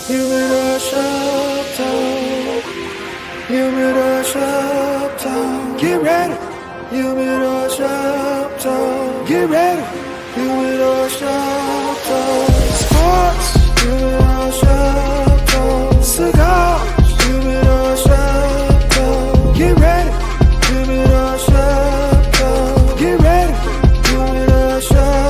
Humidor shop, Humidor shop, get ready. Humidor shop, get ready. Humidor shop, sports. Humidor shop, cigars. Humidor shop, get ready. Humidor shop, get ready. Humidor shop.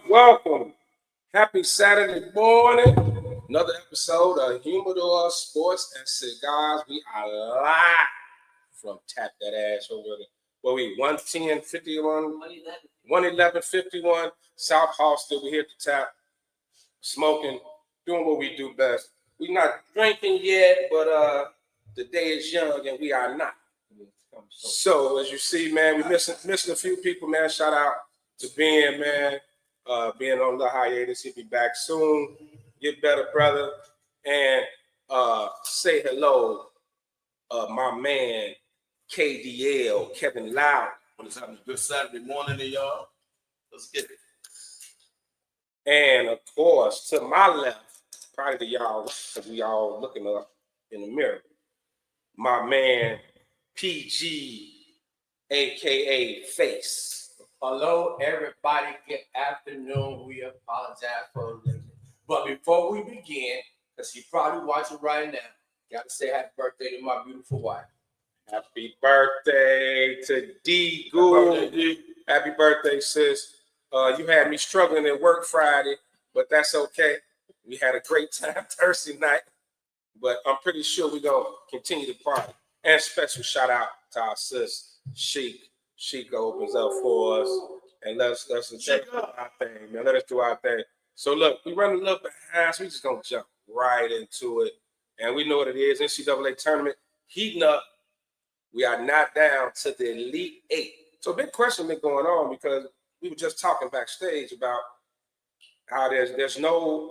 Welcome. Happy Saturday morning. Another episode of Humidor Sports and Cigars. We are live from Tap That Ass over there. 111-51 South Halsted. We're here to tap, smoking, doing what we do best. We're not drinking yet, but the day is young and we are not. So as you see, man, we're missing a few people, man. Shout out to Ben, man. Being on the hiatus, he'll be back soon. Get better, brother. And say hello, my man, KDL, Kevin Loud. What is happening? Good Saturday morning to y'all. Let's get it. And of course, to my left, probably to y'all, because we all looking up in the mirror, my man, PG, aka Face. Hello, everybody. Good afternoon. We apologize for the but before we begin, because she's probably watching right now, gotta say happy birthday to my beautiful wife. Happy birthday to D Gould. Happy birthday, sis. You had me struggling at work Friday, but that's okay. We had a great time Thursday night, but I'm pretty sure we're gonna continue to party. And special shout out to our sis, Sheik. Sheik opens up for us, and let's do our thing, man. Let us do our thing. So look, we run a little bit behind, so we just gonna jump right into it. And we know what it is. NCAA tournament heating up. We are not down to the Elite Eight. So a big question been going on because we were just talking backstage about how there's no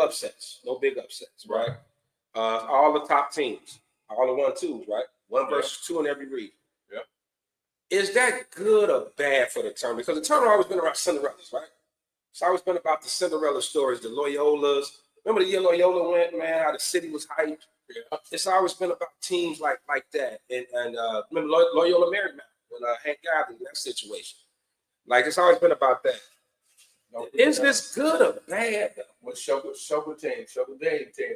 upsets, no big upsets, right? All the top teams, all the 1-2s, right? One versus two in every region. Is that good or bad for the tournament? Because the tournament always been about Cinderellas, right? It's always been about the Cinderella stories, the Loyolas. Remember the year Loyola went, man, how the city was hyped? Yeah. It's always been about teams like that. And remember Loyola Marymount when Hank Godley in that situation. Like, it's always been about that. Is this good or bad? What's Sugar team?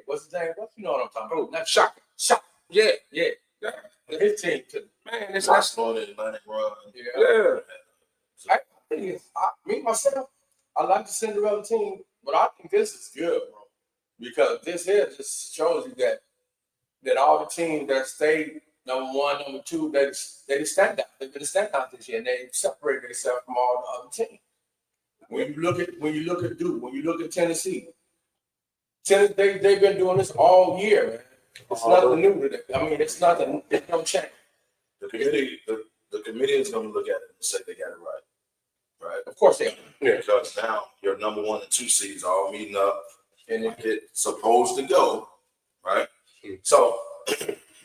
What's his name? You know what I'm talking about? Not Shaka. Yeah. His team too. Man, it's not on the Atlantic run. Yeah. I think me myself, I like the Cinderella team, but I think this is good, bro. Because this here just shows you that all the teams that stayed number one, number two, they stand out. They've been stand out this year, and they separate themselves from all the other teams. When you look at Duke, when you look at Tennessee, they've been doing this all year, man. It's nothing new to them. I mean, it's no change. The committee is going to look at it and say they got it right. Of course they are. Yeah. Because now your number 1 and 2 seeds are all meeting up, and it's supposed to go, right? So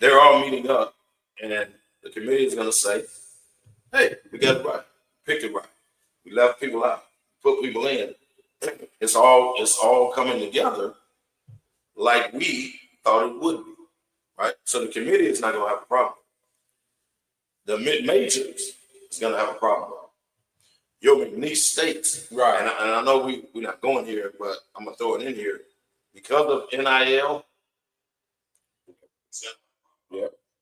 they're all meeting up, and then the committee is going to say, "Hey, we got it right. Picked it right. We left people out, put people in. It's all coming together like we thought it would be, right? So the committee is not going to have a problem. The mid-majors is going to have a problem. Your McNeese states, right? And I know we're not going here, but I'm going to throw it in here. Because of NIL,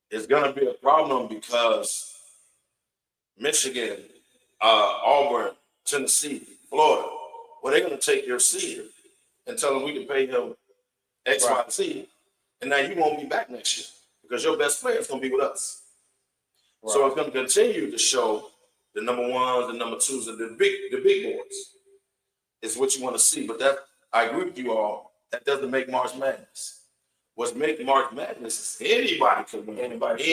it's going to be a problem because Michigan, Auburn, Tennessee, Florida, well, they're going to take your seed and tell them we can pay him X, Y, and Z. And now you won't be back next year because your best player is going to be with us. Right. So it's going to continue to show the number 1s, the number 2s, and the big boys is what you want to see. But that, I agree with you all, that doesn't make March Madness. What's making March Madness is anybody can win. Everybody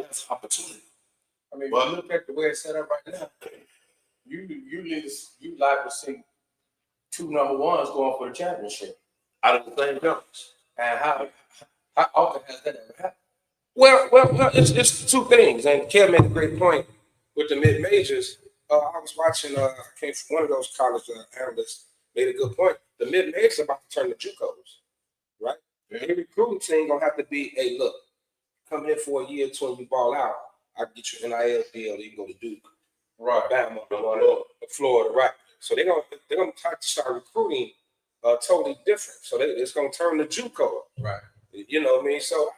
has opportunity. I I mean, But- if you look at the way it's set up right now, you like to see 2 number ones going for the championship. Out of the same conference. And how often has that ever happened? Well, it's two things, and Kev made a great point with the mid majors. I was watching. I came from one of those college analysts made a good point. The mid majors about to turn to JUCOs, right? Yeah. Any recruiting team gonna have to be, hey, look, come here for a year or two and you ball out. I can get you an NIL deal. You can go to Duke, Right. Alabama, Florida, right? So they're gonna have to start recruiting totally different. So it's gonna turn to JUCO, Right. you know what I mean? So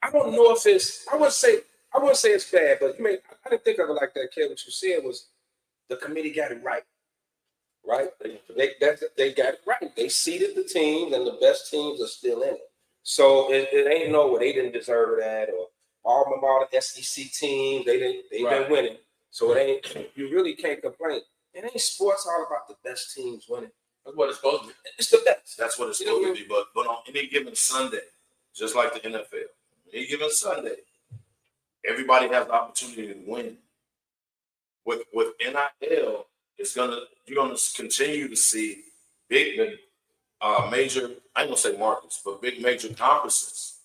I don't know if it's. I wouldn't say it's bad, but I didn't think of it like that, Kev. What you said was the committee got it right. Right? They got it right. They seeded the teams, and the best teams are still in it. So it ain't no they didn't deserve that, or all the SEC teams they've been winning. So it ain't. You really can't complain. It ain't sports all about the best teams winning. That's what it's supposed to be. It's the best. That's what it's supposed to be. But on any given Sunday, just like the NFL, any given Sunday, everybody has the opportunity to win. With NIL, you're gonna continue to see big major, I ain't gonna say markets, but big major conferences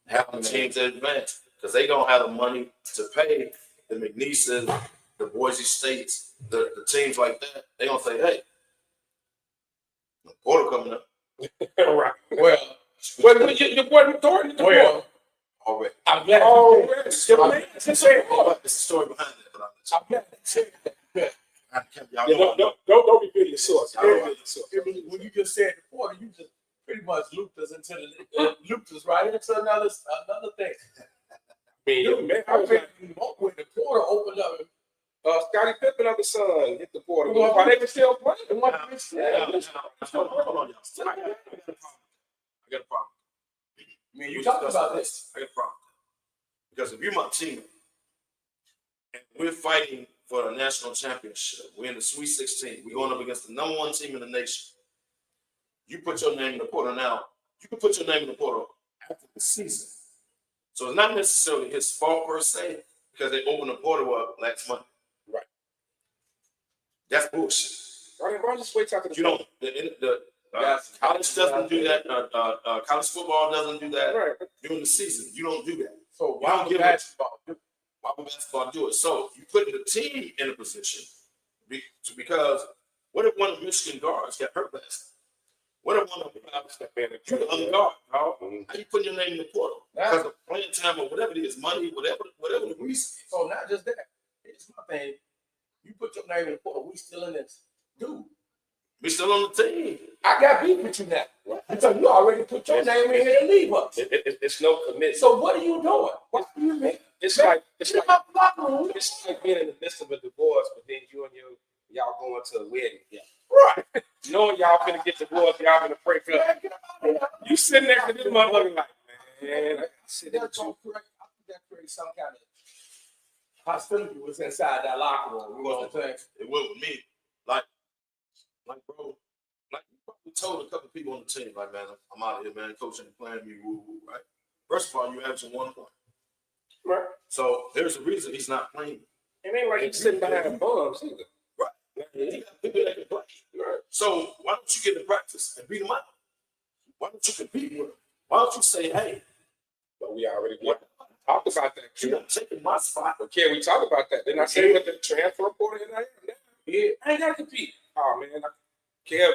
having teams advance because they don't have the money to pay the McNeeses, the Boise States, the teams like that. They gonna say, hey, the Porter coming up. Right. Well, Your boy Thornton. well, Already. I'm glad. Oh, It's a story behind that, but I'm glad you said that. Don't reveal your source. When you just said the Porter, you just pretty much looped us right into another thing. I was like, When the Porter opened up, Scottie Pippen of the Sun hit the border. Why they were still playing? Hold on, y'all. I got a problem. I mean, you talked about this. I got a problem. Because if you're my team and we're fighting for a national championship, we're in the Sweet 16, we're going up against the number one team in the nation. You put your name in the portal now. You can put your name in the portal after the season. So it's not necessarily his fault per se because they opened the portal up last month. Right. That's bullshit. Why just wait till after the You don't. College doesn't do that. College football doesn't do that. Right. During the season, you don't do that. So why would basketball do it? Why would basketball do it? So you put the team in a position because what if one of Michigan guards got hurt last? What if one of the other guard? How you putting your name in the portal? Because of playing time or whatever it is, money, whatever the reason is. So not just that. It's my thing. You put your name in the portal. We still in this, dude. We still on the team. I got beef with you now. So you already put your name in here to leave us. It's no commitment. So what are you doing? What do you mean? It's like locker room. it's like being in the midst of a divorce, but then you and y'all going to a wedding. Yeah. Right. Knowing y'all gonna get divorced, y'all gonna break up. You sitting next to this motherfucker like, man, I sit there with you. I think that creates some kind of hostility was inside that locker room. You know what I'm saying? It was with me. Like, bro, like you probably told a couple people on the team, like, man, I'm out of here, man. Coach ain't playing me, woo, right? First of all, you averaging 1 point. Right. So there's a reason he's not playing. It ain't like he's sitting behind bums either. Right. He got people that can play. Right. So why don't you get in practice and beat him out? Why don't you compete with him? Why don't you say, hey, But we already talked about that. you're not taking my spot? Okay, we talked about that. Didn't I say with the transfer portal in there? Yeah, I ain't gotta compete. Oh man, Kev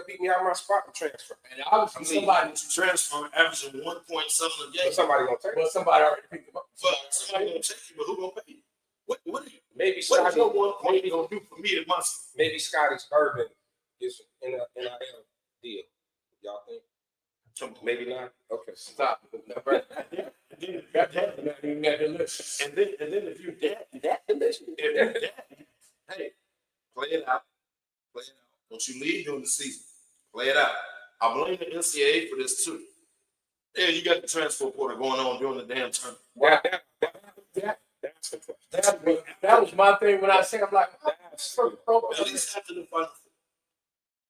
beat me out of my spot to transfer. And obviously somebody to transfer averaging 1 point something a game. But somebody gonna take it. Well, somebody already picked him up. But somebody gonna take you, but who gonna pay you? What are you? Maybe What is Scotty. your 1 point gonna do for me at my school? Maybe Scotty's Urban gets an NIL deal. Y'all think? Maybe not. Okay. Stop. That's not even that delicious. And then if you that delicious, if you that, hey, play it out. Play it out. Don't you leave during the season. Play it out. I blame the NCAA for this too. Yeah, you got the transfer portal going on during the damn tournament. That's the question. That was my thing when I said, I'm like, At least after the final.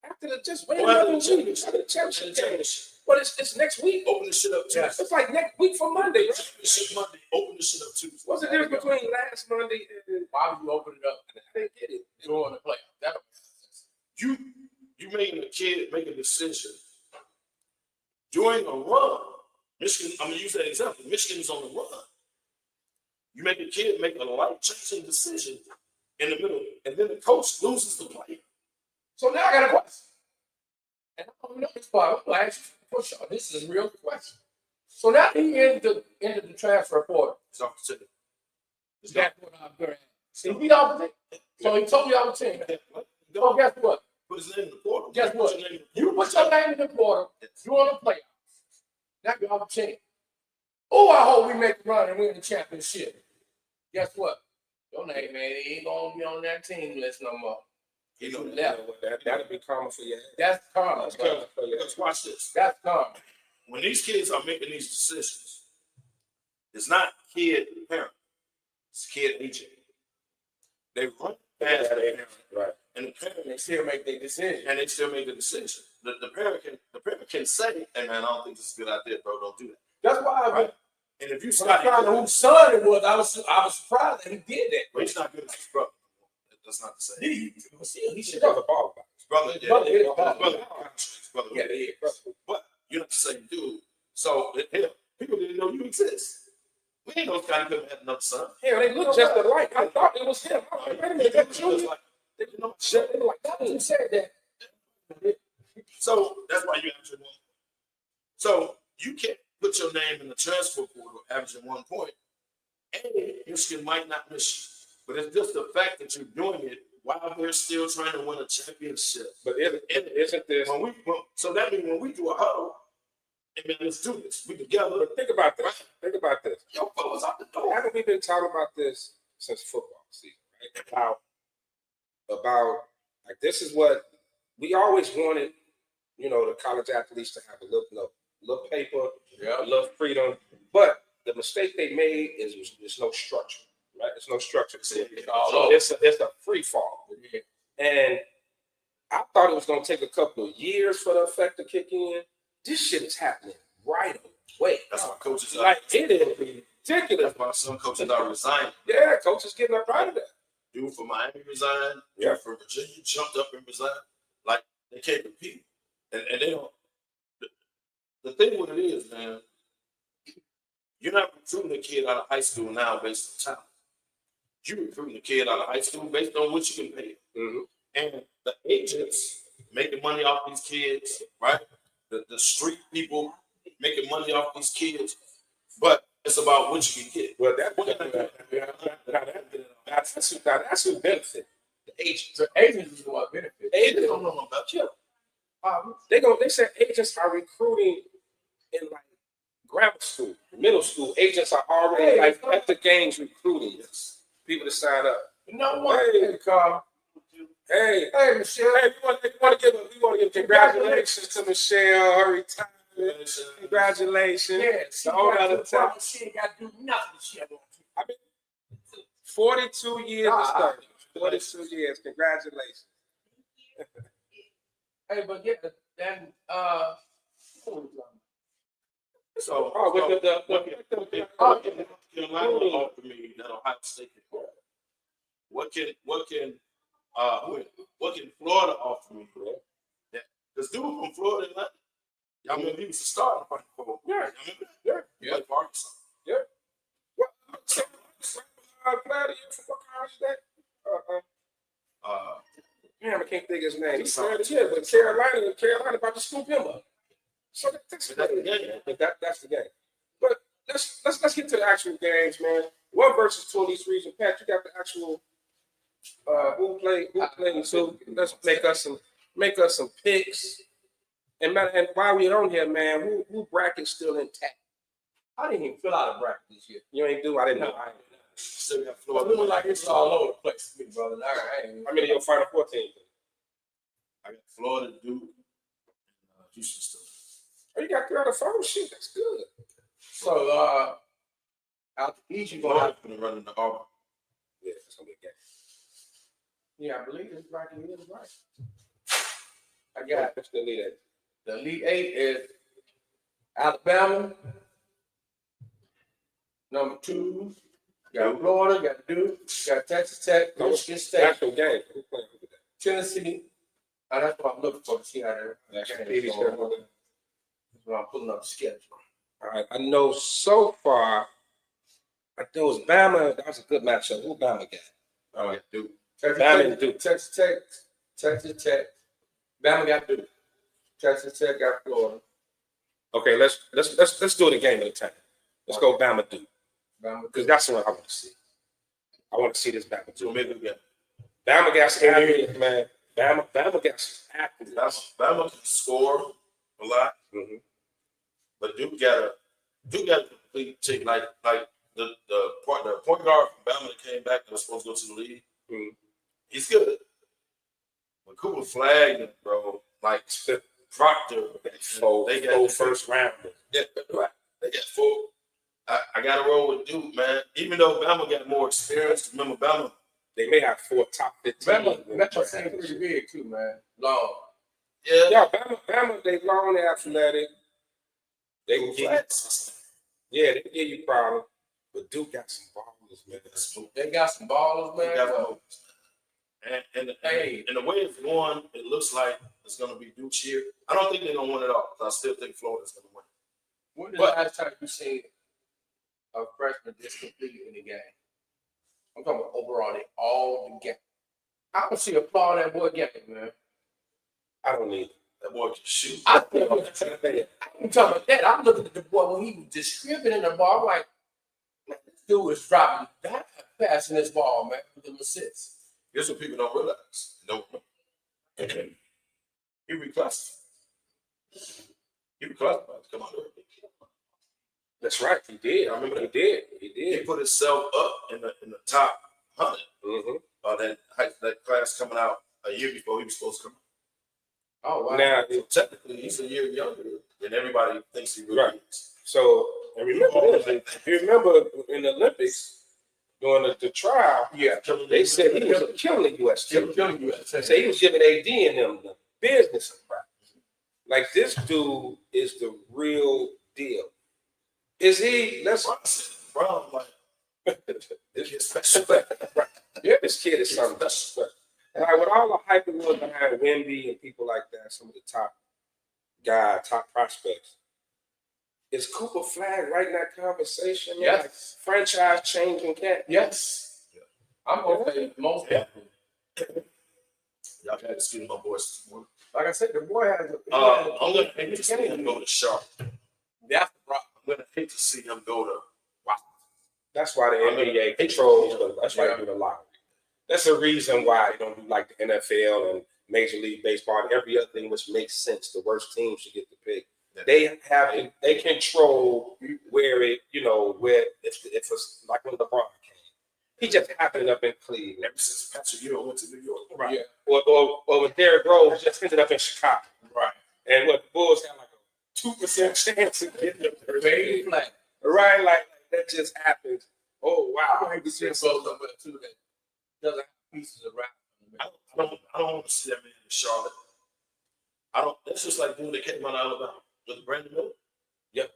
After the just Well, wait after another the week. After the championship. But it's next week. Open the shit up Tuesday. It's like next week for Monday. Right? Open the shit Monday. Open the shit up Tuesday. What's the difference between last Monday and Why would you open it up I didn't get it? during the playoff? That don't make sense. You making a kid make a decision during a run. Michigan, I'm gonna use that example. Michigan is on the run. You make a kid make a life-changing decision in the middle, and then the coach loses the play. So now I got a question. And I don't know this part. I'm gonna ask you for sure. This is a real question. So now he entered the transfer portal. It's off the ticket. That's what I'm going to ask. He beat off the team. So he told me I was team. So guess what? Put his name in the portal. Guess Put what? your name in the You portal. put your name in the portal. You on the playoffs. Now you're off the team. Oh, I hope we make a run and win the championship. Guess what? Your name, man, he ain't gonna be on that team list no more. You know Left. That'll be karma for you. That's karma. That's brother. karma for you. Because watch this. That's karma. When these kids are making these decisions, it's not kid parent, it's kid agent. They run past the parent, Right. and the parent They still make their decision. and they still make the decision. The parent can say, "Hey man, I don't think this is a good idea, bro. Don't do that." That's why I Right? And if you when I Scotty, found out whose son it was, I was surprised that he did that. but he's not good as his brother. That's not the same. He She should does a ball about His brother, His yeah, brother is his a brother, baller. his brother, Yeah, they is. But you're not the same dude. So hell, people didn't know you exist. We ain't know Scotty could have had another son. Hell, they look just alike. I thought it was him. I was like, wait a minute, that's It was you. like, they didn't know. They were like, that was you said that. So that's why you averaging 1 point. So you can't put your name in the transfer portal averaging 1 point. And Michigan might not miss you. But it's just the fact that you're doing it while they're still trying to win a championship. But isn't this? So that means when we do a huddle, hey man, let's do this. We together. But think about this. Think about this. Yo, fellas out the door. Haven't we been talking about this since football season? Right? About like this is what we always wanted. You know, the college athletes to have a little paper, a little freedom. But the mistake they made is there's no structure. Right? There's no structure. It's a free fall. And I thought it was going to take a couple of years for the effect to kick in. This shit is happening right away. That's why coaches are Like it is ridiculous. That's why some coaches are resigning. Yeah, coaches getting up out of that. Dude from Miami resigned. Yeah. Dude from Virginia jumped up and resigned. Like they can't compete. And they don't. The thing with it is, man, you're not recruiting a kid out of high school now based on talent. You're recruiting a kid out of high school based on what you can pay. Mm-hmm. And the agents making money off these kids, right? The street people making money off these kids, but it's about what you can get. Well, that's who benefit. The agents. The agents is what benefit. Agents don't know about you. They said agents are recruiting in like grammar school, middle school. Agents are already like at the games recruiting people to sign up. No one. Hey, Carl. Hey, Michelle. Hey, we want to give congratulations to Michelle, her retirement. Congratulations. Yeah, she got to do nothing. She had to. I mean, 42 years to start. 42 years. Congratulations. Hey, but yeah, then So, with what can Carolina offer me that Ohio State can offer? What can Florida offer me for that? Because dude from Florida, y'all remember he was a starter for football. Yeah, y'all remember that? Yeah, like Arkansas. Yeah. What? Player you from what college that? Damn, I can't think of his name. He's but Carolina about to scoop him up. So that's the game. That's the game. But let's get to the actual games, man. 1 versus 2 of these regions. Pat, you got the actual who played. So let's make us some picks. And while we're on here, man, who bracket's still intact? I didn't even fill out a bracket this year. You ain't do. I didn't know. Still got It Florida. looked like it's all over the place to me, brother. I mean, your Final 14. I got Florida, Duke, and Houston still. Oh, you got 3 out of 4. Shit, that's good. So, out the East, you're going to have Florida's gonna run into Auburn. Yeah, it's gonna be a game. Yeah, I believe this bracket is right. I got What's the lead at? the Elite 8 is Alabama. Number 2, got Florida, got Duke, got Texas Tech, Michigan State, National game. Who playing with that? Tennessee. And that's what I'm looking for to see how that game is going. That's what I'm pulling up the schedule. All right. I know so far. I think it was Bama. That was a good matchup. Who Bama got? All right, Duke. Bama and Duke. Texas Tech. Bama got Duke. Texas Tech got Florida. Okay, let's do it a game at a time. Let's go Bama Duke. Because that's what I want to see. I want to see this Bama Duke. Bama got some athletes, man. Bama got some athletes. Bama can score a lot, but Duke got a complete team. Like the point guard from Bama that came back that was supposed to go to the league. He's good. But Cooper Flag, bro, like Proctor, they got first round. Yeah, right. They got 4. I got to roll with Duke, man. Even though Bama got more experience, remember Bama, they may have 4 top 15. Bama seems pretty big too, man. Long. Yeah, Bama, they long, they athletic. They can give you, they can give you problems. But Duke got some ballers, man. They got some ballers, man. And the way it's going, it looks like it's going to be Duke's year. I don't think they're going to win it all. I still think Florida's going to win. When is the last time you seen a freshman just completely in the game? I'm talking about overall, they all the game. I don't see a flaw in that boy game, man. I don't need it. That boy can shoot. I'm talking about that. I'm looking at the boy when he was distributing the ball. I'm like, man, this dude is dropping that passing this ball, man, with them assists. Here's what people don't realize. He reclassified. He reclassified to come out early. That's right. He did. I remember he did. He put himself up in the top 100. That class coming out a year before he was supposed to come out. Oh wow! Now technically he's a year younger than everybody thinks he really is. So and remember you remember in the Olympics during the trial, they said he was killing the U.S. team. They say he was giving AD and them the business of practice. Like this dude is the real deal. Is he? That's what I said. Bro, like this kid's special. Right. Yeah, this kid is something special. And like with all the hype it was behind Wemby and people like that, some of the top prospects. Is Cooper Flag right in that conversation? Yes. Like franchise changing cat? Yes. Yeah. I'm gonna say most definitely. Y'all had to see my voice this morning. Like I said, the boy has a. I'm gonna hate to see him go to Charlotte. That's the problem. I'm gonna hate to see him go to. That's why the NBA controls. That's why they do the lottery. That's the reason why they don't do like the NFL and Major League Baseball and every other thing, which makes sense. The worst team should get the pick. They control where it, where if it's like when LeBron came, he just happened up in Cleveland. Ever since Patrick Ewing went to New York, right? Yeah. Or when Derrick Rose just ended up in Chicago, right? And what the Bulls had like a 2% chance of getting the baby flag, right? Like that just happens. Oh wow! I hate to see him go somewhere too that doesn't have pieces of rap. I don't want to see that man in Charlotte. That's just like dude that came out of Alabama with Brandon Miller. Yeah.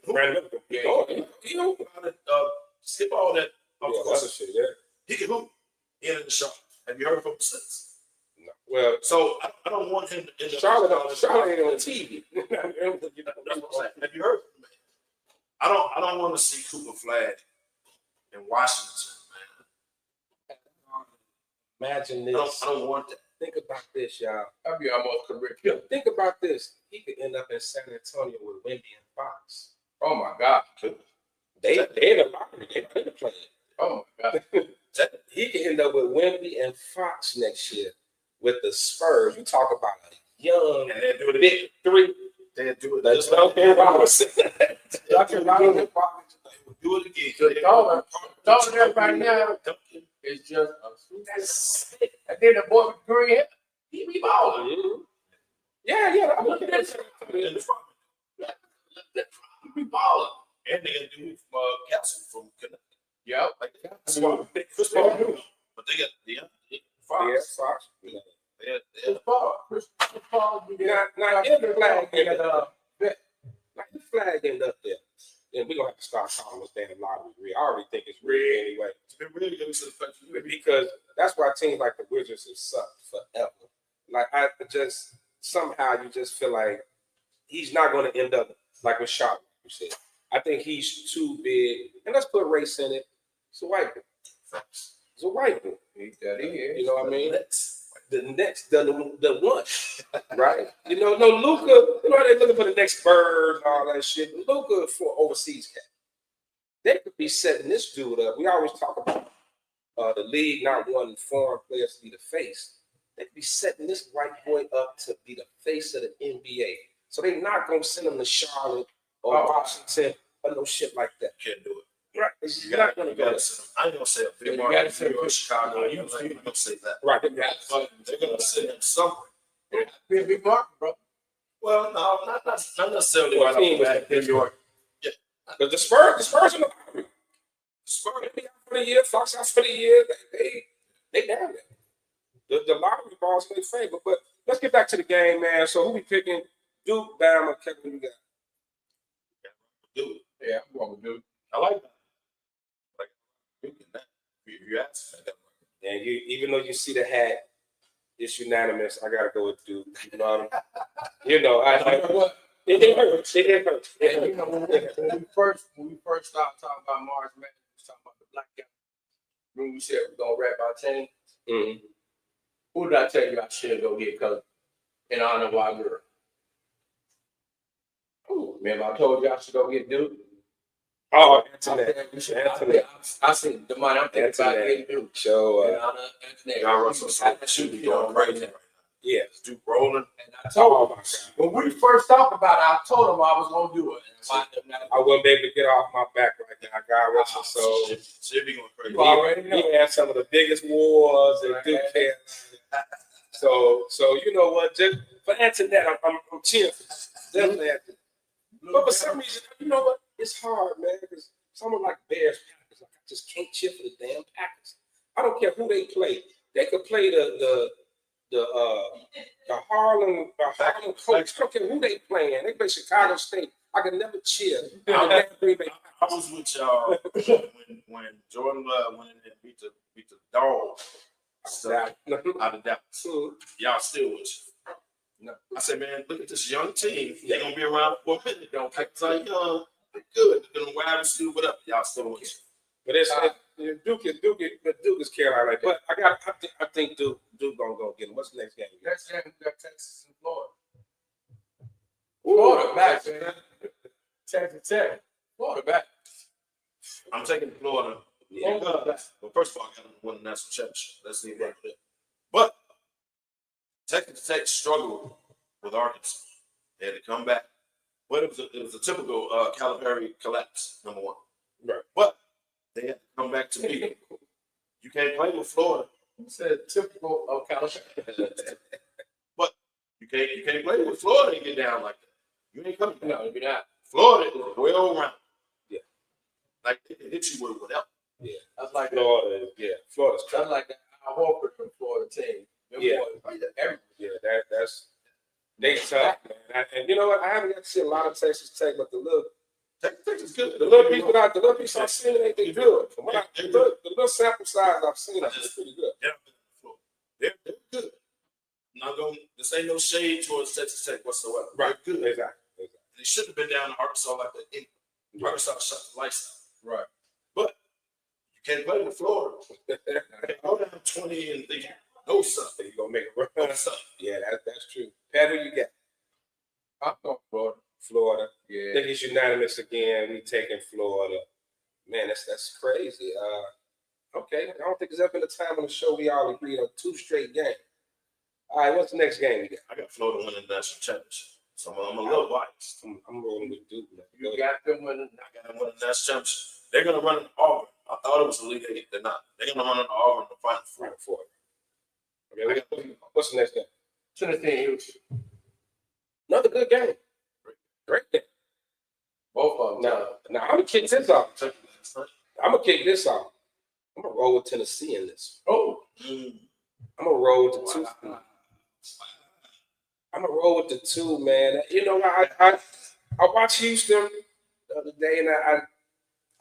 Brandon Miller. Skip all that. Other shit. Yeah. He can hoop. He in the Charlotte. Have you heard from him since? No. Well, so I don't want him to end up Charlotte ain't on TV. That's what I'm saying. Have you heard from him? I don't want to see Cooper Flag in Washington, man. Imagine this. I don't want that. Think about this, y'all. I'll be almost career killer. Think about this. He could end up in San Antonio with Wemby and Fox. Oh my God. They in the lottery. They in the play. Oh my God. He could end up with Wemby and Fox next year with the Spurs. You talk about a young and they do it big three. They do it. Let's not care about us. Do it again. Talking right now is just a and then the boy with green hair, he be balling. Mm-hmm. Yeah. I'm looking at it. In the front. He be balling. And they got to do Castle from Connecticut. Yep. Like that's why Chris Paul do. But they got Fox. Fox. Chris Paul. Chris Paul. Not in the flag. because that's why teams like the Wizards have sucked forever. Like I just somehow you just feel like he's not going to end up like with Charlotte. You said, I think he's too big, and let's put race in it. It's a white boy. It's a white boy. You know what I mean? The next, the one, right? You know, no Luca. You know they're looking for the next bird and all that shit. Luca for overseas cat. They could be setting this dude up. We always talk about the league not wanting foreign players to be the face. They could be setting this white boy up to be the face of the NBA. So they're not gonna send him to Charlotte or Washington or no shit like that. Can't do it. Right. It's not gonna go. I ain't gonna say a big market, New York, Chicago. You don't say that. Right. But they're gonna send him somewhere. Be a big market, bro. Well, no, not necessarily right off the bat. New York. Yeah. But the Spurs in the lottery. Spurs be out for the year, Fox out for the year. They down there. The lottery ball's in their favor. But let's get back to the game, man. So who we picking? Duke, Bama, Kevin, you got? Duke. Yeah, I'm going with Duke. I like that. If you ask, and even though you see the hat, it's unanimous. I gotta go with Duke. You know, it hurts. It hurts. And you know, when we first started talking about March Madness, we was talking about the black guy. When we said we're gonna rap our team, who did I tell you I should go get? Cause in honor of our girl. Remember I told you I should go get Duke. Oh, Anthony. I seen the money. I'm thinking about getting Duke. So, John Russell should be going crazy. Yeah, Duke rolling. And I told him when we first talked about it, I told him I was gonna do it. I wouldn't be able to get off my back right now. God Russell. So Should be going crazy. You already know. He had some of the biggest wars that Duke had. So you know what? Just for Antoinette, I'm cheering for definitely Antoinette. But for some reason, you know what? It's hard, man, because someone like Bears, Packers, like, I just can't cheer for the damn Packers. I don't care who they play. They could play the Harlem Coach. I don't care who they playing. They play Chicago State. I could never cheer. I was with y'all when Jordan Love went in and beat the dog out of Dallas. Y'all still with you. No. I said, man, look at this young team. They're gonna be around for a minute. Don't act like young. They're good. They're gonna wide receive whatever. Y'all still with you. But it's Duke is Carolina. But I think Duke gonna go get him. What's the next game? Next game we got Texas and Florida. Florida back, man. Texas Tech. Florida back. I'm taking Florida. Yeah. Well, first of all, I got to win the national championship. Let's leave that there. But Texas Tech struggled with Arkansas. They had to come back. But it was a typical Calipari collapse, number one. Right. But they had to come back to beat them. You can't play with Florida. You said typical of Calipari. But you can't play with Florida and get down like that. You ain't coming. No, you're not. Florida is well rounded. Yeah. Like they can hit you with whatever. Yeah. That's like Florida. Yeah. Florida's that's like that. I hope it's from Florida team. Yeah. That's they tough, man. And you know what? I haven't got to see a lot of Texas Tech, but the little Texas is good. The little piece I've seen, they good. From what the little sample size I've seen, it's pretty good. Yeah, they're good. Not going. This ain't no shade towards Texas Tech whatsoever. Right. They're good. Exactly. They should have been down to Arkansas like that. Arkansas shut the lights out. Right. But you can't play with Florida. Go down 20 and think no something. You're gonna make a run. No something. Yeah, that's true. Pat, who you got? I'm going Florida. Florida. Yeah. I think it's unanimous again. We taking Florida. Man, that's crazy. Okay. I don't think there's ever been a time on the show we all agreed on 2 straight games. All right, what's the next game you got? I got Florida winning the national championship. So I'm a little biased. I'm rolling with Duke. You got them winning. I got them winning the national championship. They're gonna run an Auburn. I thought it was a Elite 8. They're not. They're gonna run an Auburn to Final Four. Okay, what's the next game? Tennessee. Another good game. Great game. Both of them. Now I'm gonna kick this off. I'm gonna roll with Tennessee in this. Oh. I'm gonna roll with the 2. I'm gonna roll with the 2, man. You know, I watched Houston the other day, and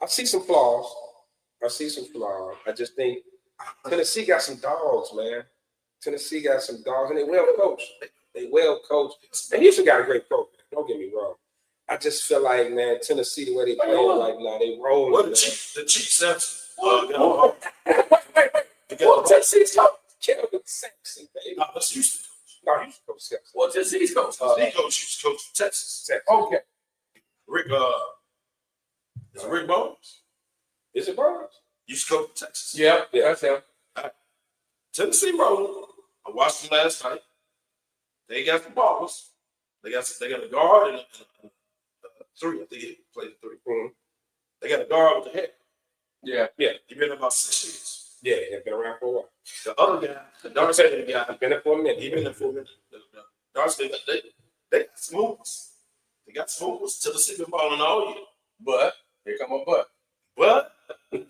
I see some flaws. I see some flaws. I just think Tennessee got some dogs, man. Tennessee got some dogs, and they well coached. They well coached. And Houston got a great program. Don't get me wrong. I just feel like, man, Tennessee, the way they play right now, they rolling. Well, the Chiefs Sampson. Well, Tennessee's coach, Kelvin Sampson, baby. No, that's Houston. No, Houston coach Sampson. Well, Tennessee's coach. He used to coach Texas. Okay. Rick, is it Rick Bones? Is it Burns? Used to coach Texas. Yeah, that's him. Tennessee rolling. I watched them last night. They got some ballers. They got a guard and a three. I think he played a three. Mm-hmm. They got a guard with the head. Yeah. He been there about 6 years. Yeah, they've been around for a while. The other guy, the dark-skinned guy, I've been there for a minute. he been there for a minute. The dark-skinned guy, they got smooths. They got smooths. Tennessee been balling all year. But here come a butt. But Here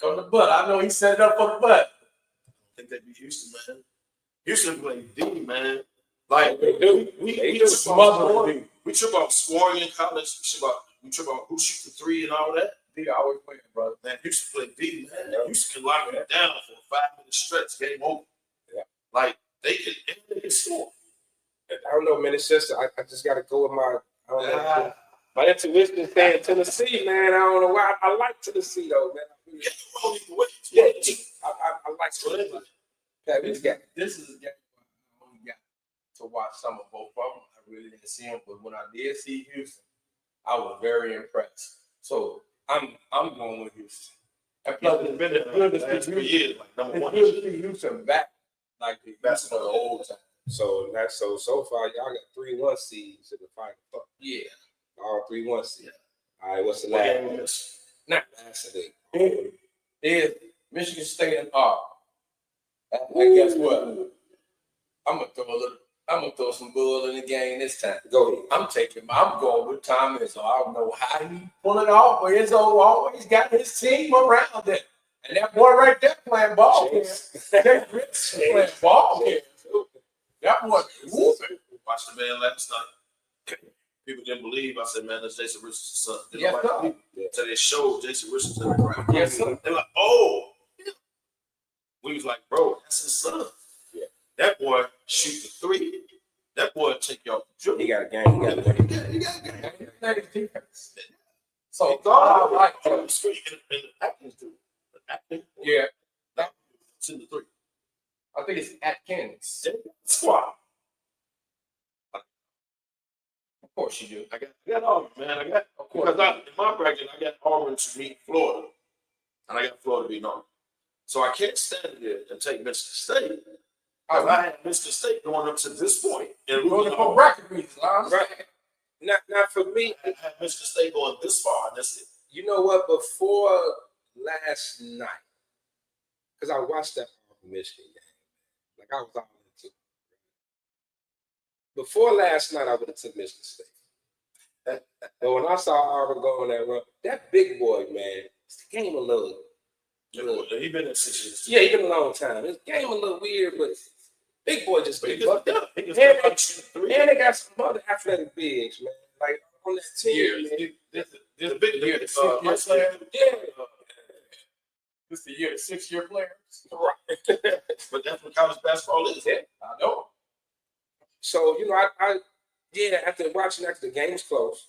come the butt. I know he set it up for the butt. I think they beat Houston, man. Houston played D, man. Like They do. we They trip do. off scoring. We trip off scoring in college. We trip off who shoots the three and all that. He always playing, brother. Man, Houston play D, man. Houston can lock it down for a 5-minute stretch. Game over. Yeah. Like they can score. I don't know, man. It's just I just got to go with my. I don't know. My intuition is saying Tennessee, man. I don't know why. I like Tennessee though, man. Yeah, wrong either way. Yeah, I like Tennessee. Pat, we got This is a game I only got to watch some of both of them. I really didn't see them, but when I did see Houston, I was very impressed. So I'm going with Houston. And plus, It's been there good to the last see 3 Houston. years, like number It's one. good to see Houston back like the best of the old time. so far. Y'all got 3-1 seeds in the final four. Yeah. All 3-1 seeds. All right, what's the What last? game we missed? Not last today. Is Michigan State and Auburn. And guess what? I'm gonna throw some bull in the game this time. Go ahead. I'm going with Tom Izzo. I don't know how he pull it off, but Izzo always got his team around it. And that boy right there playing ball here. That Rich playing ball here. That boy moving. Watched the man last night. People didn't believe. I said, man, that's Jason Richardson's son. Yes, sir. So they showed Jason Richardson in the crowd. Yes, sir. They're like, oh. Yeah. We was like, bro, that's his son. Yeah. That boy shoot the three. That boy take y'all dribble. He got a game. He got a game. He got a game. That is defense. So He guarded I like on that. the street and the Atkins do. The Atkins, Yeah. it's in the three. I think it's Atkins. Squad. Of course you do. I got Auburn, man. Of course. Because in my bracket, I got Auburn to meet Florida. And I got Florida beating Auburn. So I can't stand here and take Mississippi State. Because I had Mississippi State going up to this point. And We're going for bracket reasons. I understand. Not for me. I had Mississippi State going this far, and that's it. You know what? Before last night, because I watched that Michigan game, like I was all into it. Before last night, I would have took Michigan State. But when I saw Auburn go on that run, that big boy, man, it's the game a little. He been there 6 years. Yeah, he been a long time. His game a little weird, but big boy just But he big. gets it done. He gets And it done. Shoot three. they got some other athletic bigs, man. Like on that team, man. The big year, dude, the high school. Yeah. This is the year, the 6-year players. Right. But that's what college basketball is. Yeah. I know. So, after watching the game's close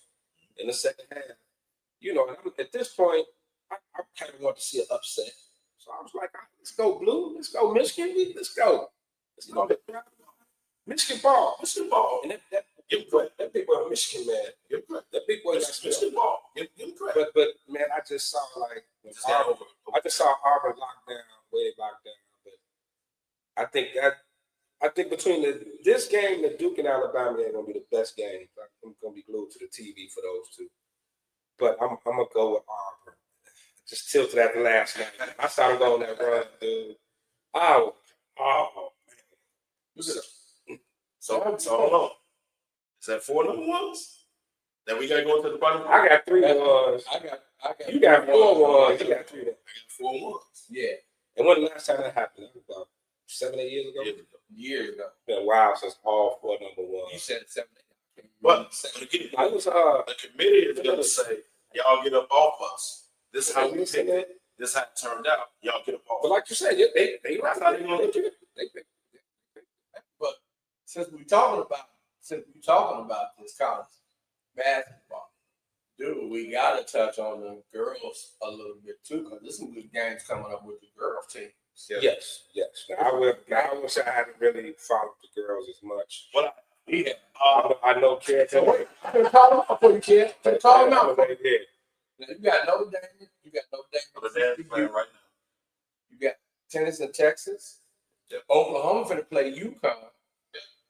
in the second half, and at this point, I kind of want to see an upset. So I was like, let's go blue, let's go Michigan, let's go. Let's go. Michigan ball. And that big boy Michigan, man. That big boy got Michigan ball. Give him credit. But man, I just saw I just saw Auburn way locked down. But I think between this game, the Duke and Alabama, they're gonna be the best game. I'm gonna be glued to the TV for those two. But I'm gonna go with Auburn. Just tilted at the last night. I saw them go on that run, dude. Oh man. So hold on. Is that 4 number ones? Then we gotta go into the bottom. I got 3 ones. I got. You got 4 ones. You got 3 ones. I got 4 ones. Yeah. And when the last time that happened? That was about 7, 8 years ago. Years ago. It's been a while since all 4 number You ones. said 7. But again, I was the committee is gonna say, y'all get up off us. This is how we pick it. this how it turned out. Y'all get a ball. But like you said, they That's how they gonna look at it. But since we talking about this college basketball, dude, we gotta touch on the girls a little bit too, because there's some good games coming up with the girls team. Yes. Now, I wish I hadn't really followed the girls as much. Well, Yeah. I know kids. So wait, I'm gonna call them out for you, kid. I'm gonna call them out. Yeah. Now, you got Notre Dame. but they're playing right now. You got Tennessee and Texas. Yep. Oklahoma finna play UConn.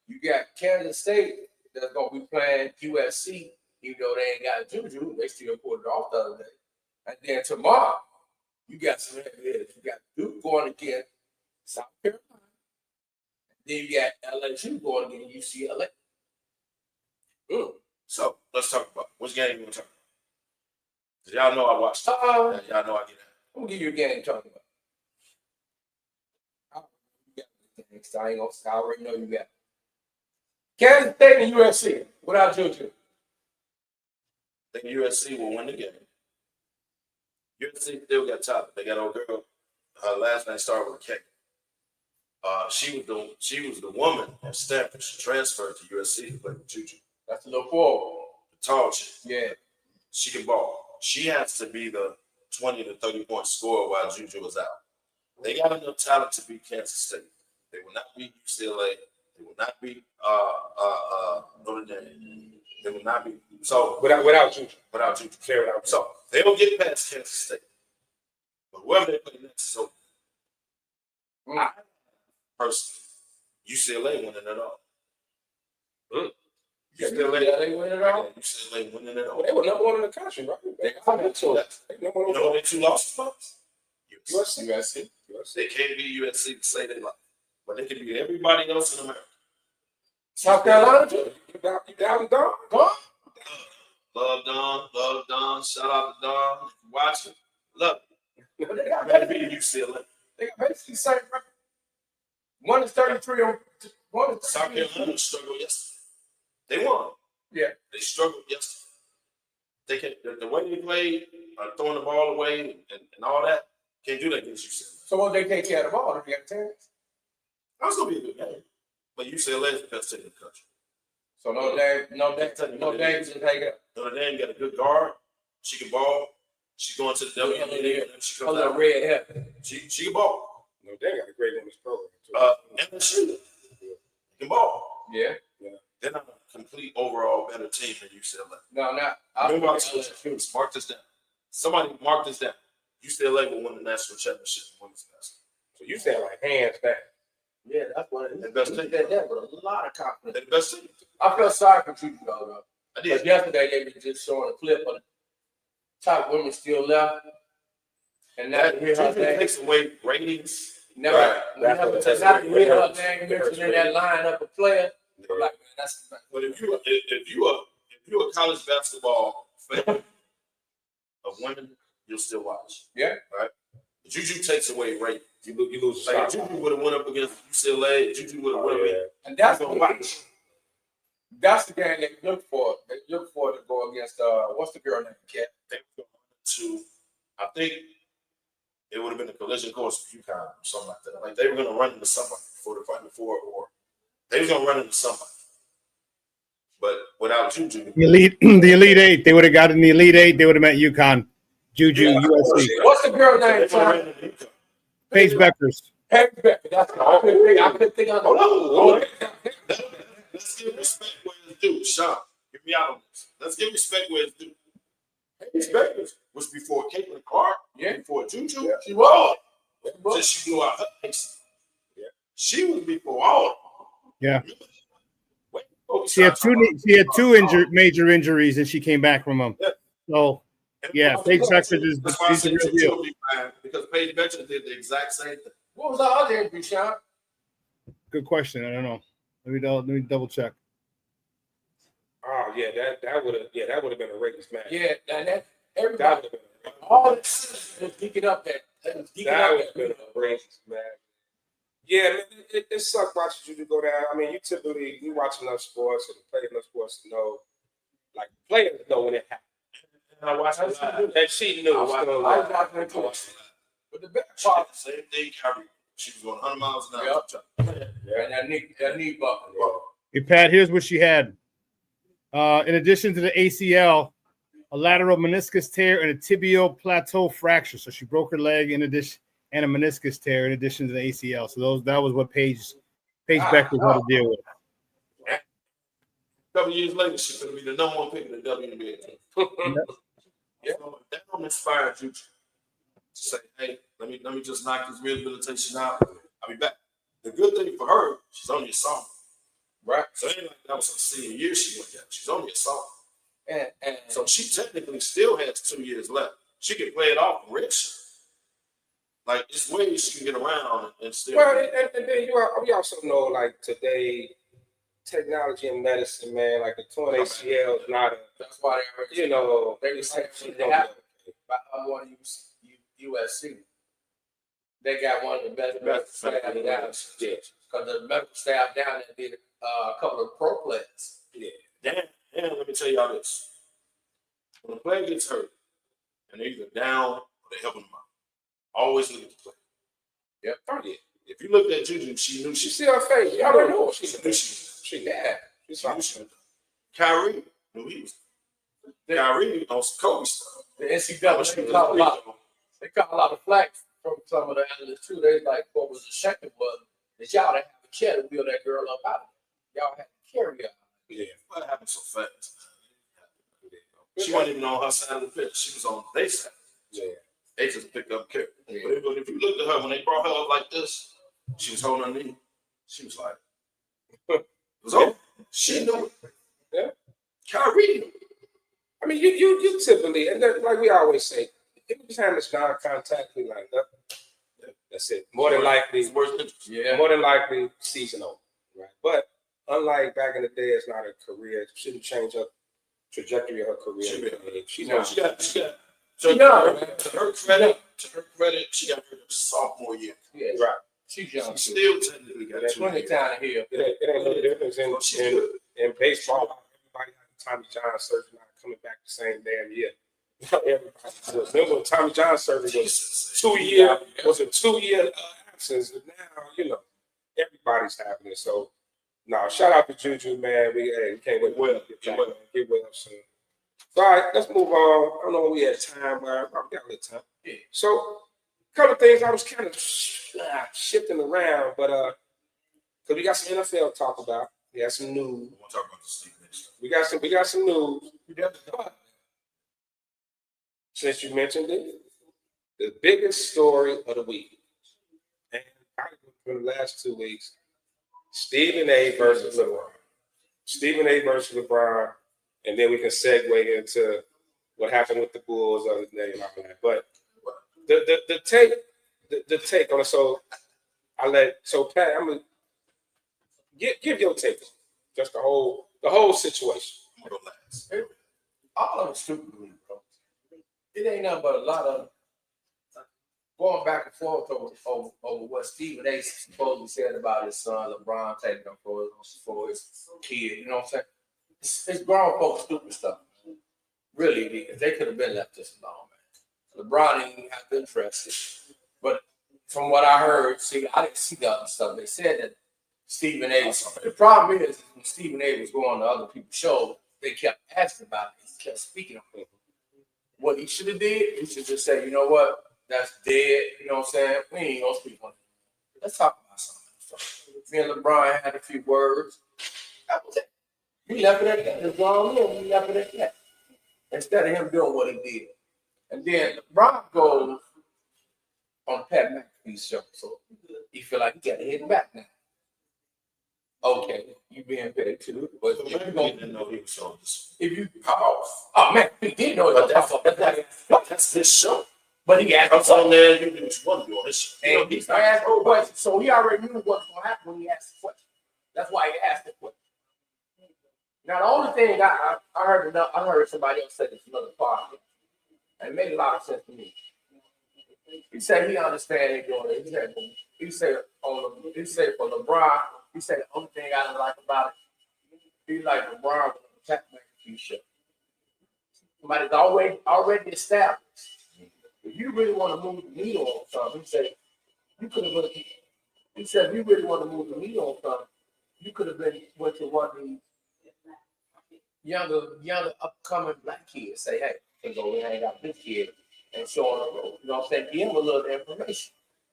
You got Kansas State that's gonna be playing USC, even though they ain't got Juju, they still pulled it off the other day. And then tomorrow, you got some heavy hitters. You got Duke going against South Carolina. Then you got LSU going against UCLA. So let's talk about which game you want to talk about. 'Cause y'all know I watched it. Y'all know I get it. I'm gonna give you a game to talk about. I ain't gonna. I already know you got Kansas State and USC without Juju. I think USC will win the game. USC still got talent. They got old girl. Her last name started with a K. She was the woman at Stanford. She transferred to USC to play with Juju. That's a little forward. The tall chick. Yeah. She can ball. She has to be the 20 to 30 point scorer while Juju is out. They got enough talent to beat Kansas State. They will not beat UCLA. They will not beat Notre Dame. They will not beat Without Juju. So they'll get past Kansas State. But whoever they play next is over. I personally, UCLA winning it all. UCLA win it all. UCLA winning it all. They were number one in the country, right? They number one. You know they 2 losses from? USC. They can't beat USC to say they lost, but they can beat everybody else in America. South Carolina. You down and down? Love Don. Shout out to Don. Watching, love it. But they got Better beat UCLA. They got basically the same record. One is 33 on one is South Carolina struggled yesterday. They won. Yeah. They struggled yesterday. They can the way they play, throwing the ball away and all that, can't do that against UCLA. So what they take care of the ball if you got 10? That's gonna be a good game. But UCLA is the best team in the country. So no Dame just take it. Notre Dame got a good guard. She can ball. She's going to the WNBA. She comes out. Red hair. She can ball. No, they got a great women's program too. And she can ball. Yeah. They're not a complete overall better team than UCLA. No, not. Mark this down. Somebody mark this down. UCLA will win the national championship in women's basketball. So you said like hands down. Yeah, that's what it is. The best team. That with a lot of confidence. They're the best team. I feel sorry for Juju though. I Because did. yesterday they were just showing a clip of the top women still left. And now That to hear her Juju name, takes away ratings. never Right. hear her name mentioned in that lineup of players. Like, man, that's But if you're a college basketball fan of women, you'll still watch. Yeah. Right. Juju takes away ratings. You lose a Like shot. Juju would have went up against UCLA. Juju would have went up against. and that's Gonna the watch. that's the game they look for. They look for to go against what's the girl named Kat? They were going to, I think it would have been a collision course with UConn or something like that. Like they were going to run into somebody before the Final Four, or they was going to run into somebody. But without Juju, The Elite Eight. They would have gotten the Elite Eight. They would have met UConn, Juju, USC. What's the girl they name? would have ran into UConn. Paige Beckers. Hey, that's I couldn't think of. Hold on. Let's give respect where it's due. Sean, get me out on this. Let's give respect where it's due. Paige Beckers was before Caitlin Clark, before Juju. Yeah. She was. Till she blew out her face. Yeah. She was before all of them. Yeah. Wait, oh, She had two major injuries, and she came back from them. Yeah. So, yeah, Paige Beckers is That's why I she's the said real Juju deal. will be fine, because Paige Beckers did the exact same thing. What was the other injury, Sean? Good question. I don't know. Let me double check. Oh yeah, that would have been a ratings match. Yeah, and that That everybody would have been all the was geeking up that. that would have been a ratings match. Yeah, man, it sucked watching you go down. I mean, you watch enough sports and play enough sports to know, like players know when it happened. And I watched it live. And she knew. I watched it I was watching it too. But the best She did part, the same thing, Kyrie. She was going 100 miles an hour. Yep. and that knee buckle. Hey, Pat, here's what she had. In addition to the ACL, a lateral meniscus tear and a tibial plateau fracture. So she broke her leg in addition, and a meniscus tear in addition to the ACL. So that was what Paige Beckers had to deal with. A couple years later, she's going to be the number 1 pick in the WNBA. Yeah. So that don't inspire you to say, hey, let me just knock this rehabilitation out. I'll be back. The good thing for her, she's only a sophomore. Right. So it ain't like that was her senior year she went down. She's only a sophomore. And so she technically still has 2 years left. She can play it off rich. Like, it's ways she can get around and still. Well, and then we also know, like, today, technology and medicine, man, like the torn ACL is not a, That's why you know, they was saying they have by one USC. They got one of the best medical staff down there. Because the medical staff down there did a couple of pro plays. Yeah. Damn, let me tell y'all this. When a player gets hurt and they're either down or they're helping them out, always look at the player. Yep. Yeah. If you looked at Juju, she knew She see her face. You already know she knew she bad. She's fine. Kyrie knew he was. Kyrie on some Kobe stuff. The NCAA they caught a lot of flack from some of the analysts too. They like what was the shame was that y'all didn't have a chair to wheel that girl up out of there. Y'all had to carry her. Yeah, what happened so fast? She wasn't even on her side of the pitch. She was on their side. Yeah. They just picked up carry. Yeah. But if you looked at her when they brought her up like this, she was holding her knee. She was like, it was over. She knew it. Yeah. Kyrie. I mean, you typically, and like we always say, if time is non-contact, we like that. That's it. More than likely, season over. Right. But unlike back in the day, it's not a career. It shouldn't change her trajectory of her career. She got to her credit, she got her sophomore year. Yeah, right. She's young. She still technically got 20 time to heal. It ain't no difference in baseball. Everybody has Tommy John surgery not coming back the same damn year. Remember when Tommy John surgery was 2 year, was a 2 year absence, and now everybody's having it. So shout out to Juju, man. We can't wait to get well soon. So, all right, let's move on. I don't know when we had time, but we got a little time. Yeah. So, a couple of things I was kind of shifting around, but because we got some NFL to talk about, we got some news. We want to talk about the Steve next. We got some news. But since you mentioned it, the biggest story of the week, and probably for the last 2 weeks, Stephen A. versus LeBron. Stephen A. versus LeBron, and then we can segue into what happened with the Bulls the other day and all that. But the take on it. So Pat, I'm gonna give your take on just the whole situation. All of it's stupid, bro. It ain't nothing but a lot of going back and forth over what Stephen A. supposedly said about his son LeBron taking him for his kid. You know what I'm saying? It's grown folks stupid stuff. Really, because they could have been left this alone, man. LeBron didn't have been interested. But from what I heard, I didn't see the other stuff. They said that Stephen A. The problem is when Stephen A. was going to other people's shows, they kept asking about it. He kept speaking of it. What he should have did, he should just say, you know what? That's dead. You know what I'm saying? We ain't gonna speak on it. Let's talk about something. Me and LeBron had a few words. That was it. We left it at that. It's wrong. We left it at that. Instead of him doing what he did. And then LeBron goes on Pat McAfee's show. So he feel like he got to hit back now. Okay, you being paid too. But if you didn't know he was on this. If you man, he did know it. That's his show. But he asked. I'm saying, man, you do what you want to do on this show. And he started asking questions. So he already knew what was going to happen when he asked the question. That's why he asked the question. Now the only thing I heard somebody else say this another part, and it made a lot of sense to me. He said he understands he doing it. He said for LeBron, he said the only thing I don't like about it, he like LeBron with a Pat McAfee show. Somebody's already established if you really want to move the needle on something, he said, you could have been, he said, if you really want to move the needle on something, you could have been went to one of these younger upcoming black kids. Say, hey, and go and hang out with this kid and show on the road. You know what I'm saying? Give him a little information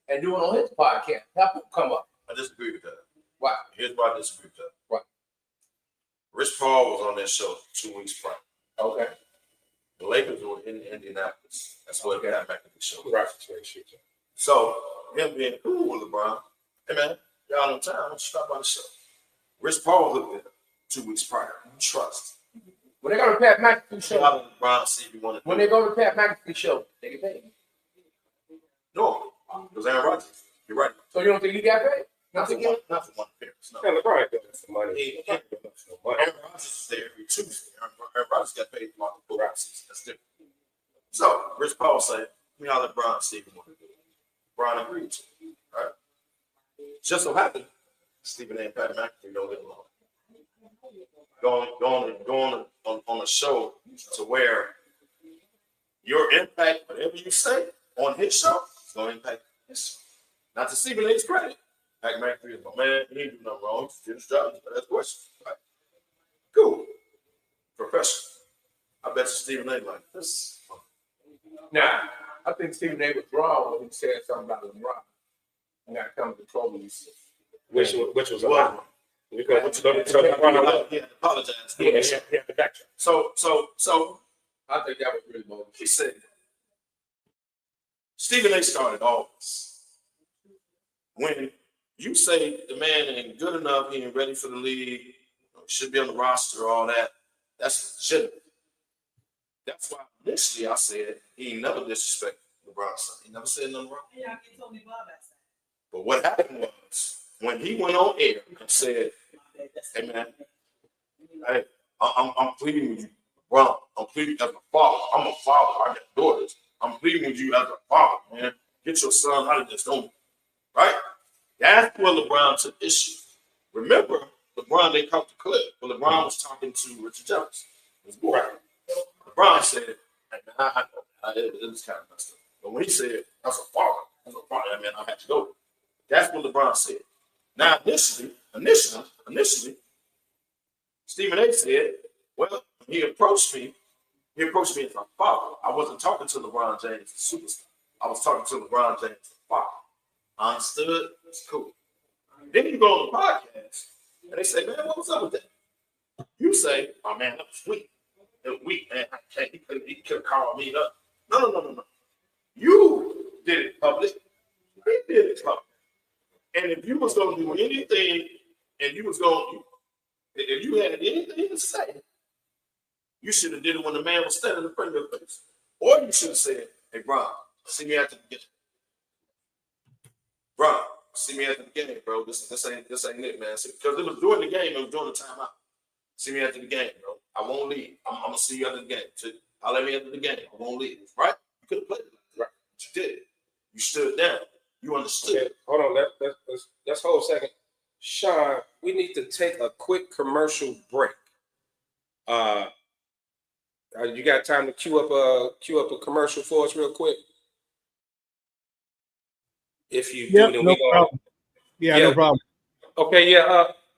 and do it on his podcast. Help him come up. I disagree with that. Why? Here's why I disagree with that. Why? Rich Paul was on that show 2 weeks prior. Okay. The Lakers were in Indianapolis. That's where they got back to the show. Right. So, him being cool with LeBron, hey man, y'all in town, why don't you stop by the show? Rich Paul looked at him 2 weeks prior. Trust. When they go to Pat McAfee show, LeBron see if you want to. when they go to Pat McAfee show, they get paid. No, it was Aaron Rodgers. You're right. So you don't think he got paid? Not for one appearance. No. Yeah, LeBron ain't doing this for money. He- He ain't doing this for money. Aaron Rodgers is there every Tuesday. Aaron Rodgers got paid for the full season. That's different. So, Rich Paul said, "Me, I'll let Brian see if you want to do it." Brian agreed to it. Right? Just so happened, Stephen A. and Pat McAfee don't get along. Going on a show to where your impact, whatever you say on his show, is going to impact his show. Not to Stephen A's credit. Pat McAfee is my man. He didn't do nothing wrong. He did his job. That's questions. Right? Cool. Professional. I bet you Stephen A. like this. Now, I think Stephen A. was wrong when he said something about LeBron. And that comes to trouble. Which was a Well, lot. Because he apologized. he had the backtrack. So I think that was really bold. he said, Stephen A. started all this. When you say the man ain't good enough, he ain't ready for the league, should be on the roster, all that, that's legitimate. That's why initially I said he ain't never disrespected LeBron's son. He never said nothing wrong. Yeah, you told me about that. But what happened was when he went on air and said, "Hey man, hey, I'm pleading with you, bro. I'm pleading as a father. I'm a father. I got daughters. I'm pleading with you as a father, man. Get your son out of this, don't you?" Right? That's where LeBron took issue. Remember, LeBron, they caught the clip, but LeBron was talking to Richard Jefferson. Right. LeBron said, "Hey, man, it was kind of messed up." But when he said, "As a father, man, I had to go." That's what LeBron said. Now, initially, Stephen A. said, "Well, he approached me as my father. I wasn't talking to LeBron James, the superstar. I was talking to LeBron James, the father." I understood. It's cool. Then you go on the podcast, and they say, "Man, what was up with that?" You say, "Oh, man, that was weak. It was weak, man. He could have called me up." No. You did it public. He did it public. And if you was going to do anything, and if you had anything to say, you should have did it when the man was standing in front of your face. Or you should have said, "Hey, Bron, see me after the game. Bron, see me after the game, bro. This ain't it, man." Because it was during the game, it was during the timeout. "See me after the game, bro. I won't leave. I'm gonna see you after the game. I'll let me after the game. I won't leave." Right? You could have played it. Right. But you did. You stood down. You understood. Okay, hold on. Let's hold a second. Sean, we need to take a quick commercial break. You got time to queue up a commercial for us real quick? If you do, then no we go. problem. Yeah, no problem. Okay,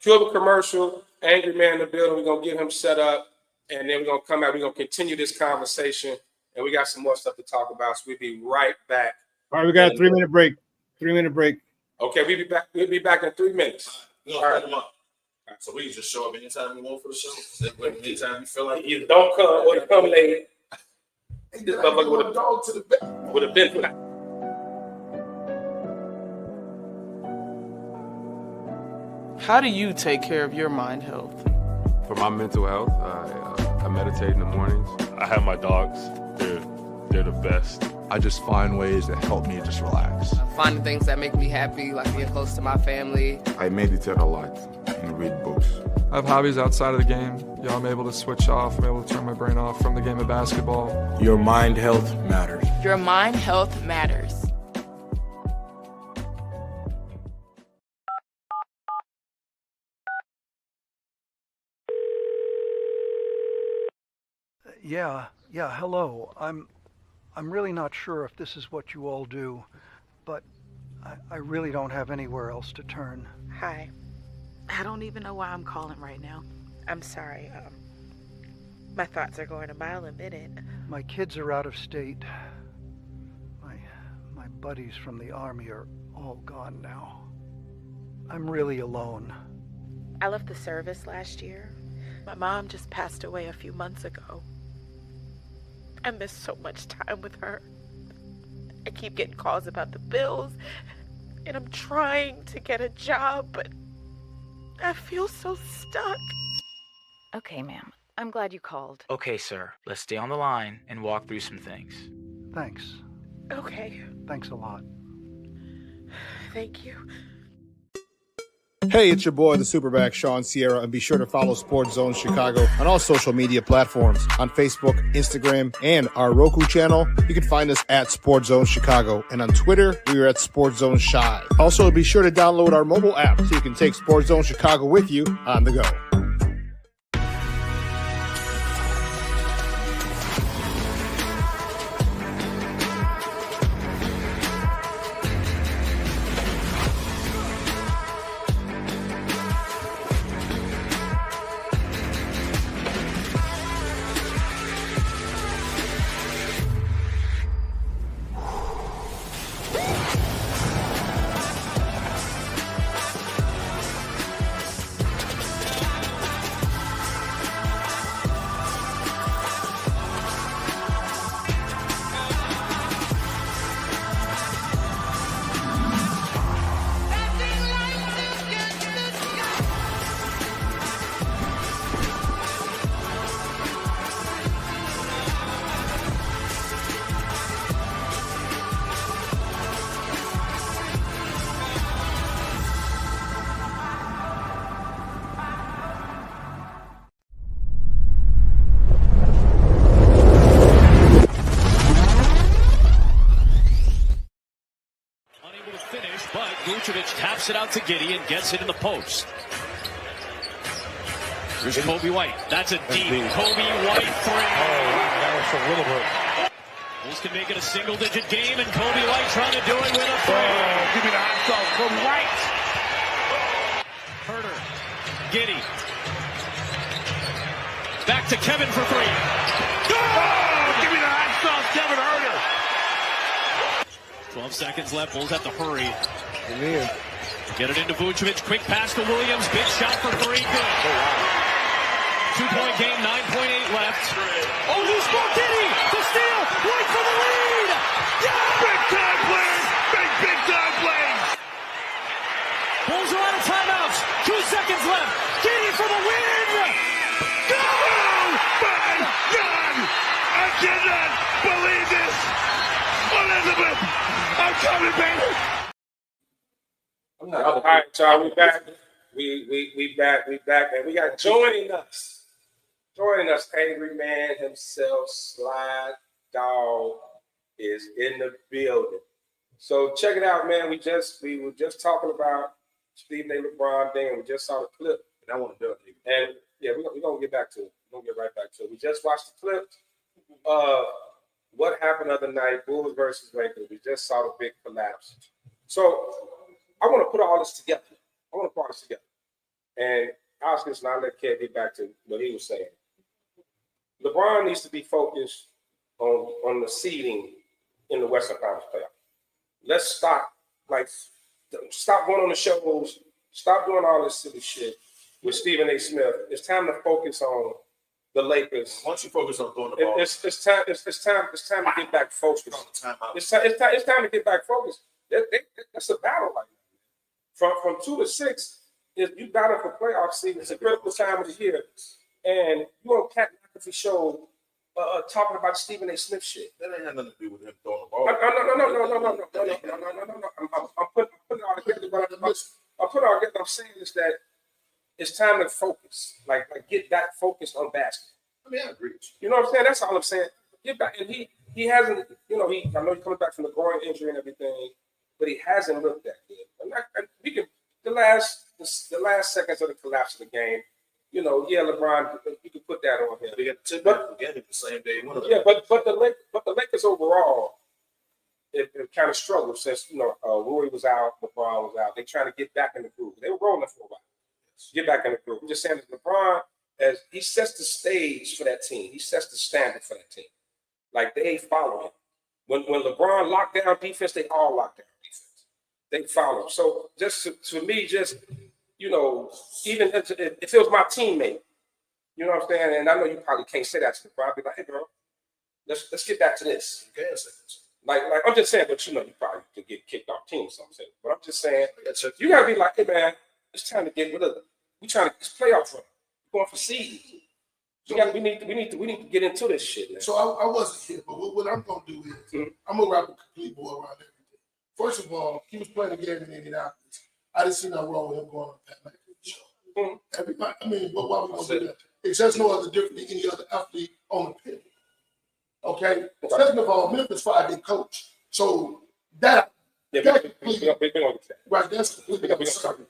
queue up a commercial. Angry Man in the building. We're gonna get him set up, and then we're gonna come out. We're gonna continue this conversation, and we got some more stuff to talk about. So we'll be right back. All right, we got a 3-minute break. 3-minute break. Okay, we'll be back. We'll be back in 3 minutes. We're gonna set them up. So we can just show up anytime we want for the show. Anytime you feel like Either don't come or you come late. This motherfucker would have dog to the back. been for that. How do you take care of your mind health? For my mental health, I meditate in the mornings. I have my dogs. They're the best. I just find ways that help me just relax. Finding things that make me happy, like being close to my family. I meditate a lot and read books. I have hobbies outside of the game. I'm able to switch off. I'm able to turn my brain off from the game of basketball. Your mind health matters. Your mind health matters. Yeah, hello. I'm I'm really not sure if this is what you all do, but I really don't have anywhere else to turn. Hi. I don't even know why I'm calling right now. I'm sorry. My thoughts are going a mile a minute. My kids are out of state. My buddies from the Army are all gone now. I'm really alone. I left the service last year. My mom just passed away a few months ago. I miss so much time with her. I keep getting calls about the bills, and I'm trying to get a job, but I feel so stuck. Okay, ma'am. I'm glad you called. Okay, sir. Let's stay on the line and walk through some things. Thanks. Okay. Thanks a lot. Thank you. Hey, it's your boy, the Superback, Sean Sierra, and be sure to follow Sports Zone Chicago on all social media platforms. On Facebook, Instagram, and our Roku channel, you can find us at Sports Zone Chicago. And on Twitter, we are at Sports Zone Shy. Also, be sure to download our mobile app so you can take Sports Zone Chicago with you on the go. Taps it out to Giddy and gets it in the post. Here's Kobe White. That's a deep Kobe White three. That was a little bit. Bulls can make it a single-digit game, and Kobe White trying to do it with a three. Give me the hot sauce, Kobe White. Herter, Giddy. Back to Kevin for three. Give me the hot sauce, Kevin Herter. 12 seconds left. Bulls have to hurry. Get it into Vucevic. Quick pass to Williams. Big shot for three. Good. 2-point game. 9.8 left. Oh, loose ball. Giddy to steal. White for the lead. Yeah! Big time plays. Big time plays. Bulls are out of timeouts. 2 seconds left. Giddy for the win. Go! Oh my God! I cannot believe this. Elizabeth, I'm coming, baby. All right, y'all, we back. We back, and we got joining us, Angry Man himself, Slide Dog is in the building. So check it out, man. We were just talking about Stephen A. LeBron thing, and we just saw the clip. And I want to do it. And yeah, we're gonna get back to it. We're gonna get right back to it. We just watched the clip. What happened the other night, Bulls versus Lakers. We just saw the big collapse. So I want to put all this together. And I'll just not let Kev get back to what he was saying. LeBron needs to be focused on the seeding in the Western Conference playoff. Let's stop going on the shows. Stop doing all this silly shit with Stephen A. Smith. It's time to focus on the Lakers. Once you focus on throwing the ball, it's time to get back focused. It's time to get back focused. That's a battle right now. From 2 to 6, you battle for playoff seed. It's a critical time of the year, and you on Pat McAfee show talking about Stephen A. Smith shit. That ain't had nothing to do with him throwing the ball. No. I'm putting it all together. I'm saying is that it's time to focus. Like get back focused on basketball. I mean, I agree with you. You know what I'm saying? That's all I'm saying. Get back, and he hasn't. I know he's coming back from the groin injury and everything, but he hasn't looked that good. And we can the last seconds of the collapse of the game. LeBron, you can put that on him. They got the same day. But the the Lakers overall, it kind of struggled since Roy was out, LeBron was out. They trying to get back in the groove. They were rolling for a while. Get back in the groove. I'm just saying that LeBron, as he sets the stage for that team, he sets the standard for that team. Like they follow him. When LeBron locked down defense, they all locked down defense. They follow. So just to me, just even if it was my teammate, you know what I'm saying? And I know you probably can't say that to LeBron. I'd be like, hey, bro, let's get back to this. Like I'm just saying, but you probably could get kicked off team or something. But I'm just saying, you gotta be like, hey man, it's time to get rid of it. We trying to it's playoff run. We're going for seed. We need to get into this shit, man. So I wasn't here, but what I'm gonna do is I'm gonna wrap a complete board around everything. First of all, he was playing a game in Indianapolis. I didn't see nothing wrong with him going on Pat McAfee show. Everybody, but why we gonna do that? It's just no other different than any other athlete on the pitch. Okay. Second of all, Memphis fired their coach, so that's completely absurd.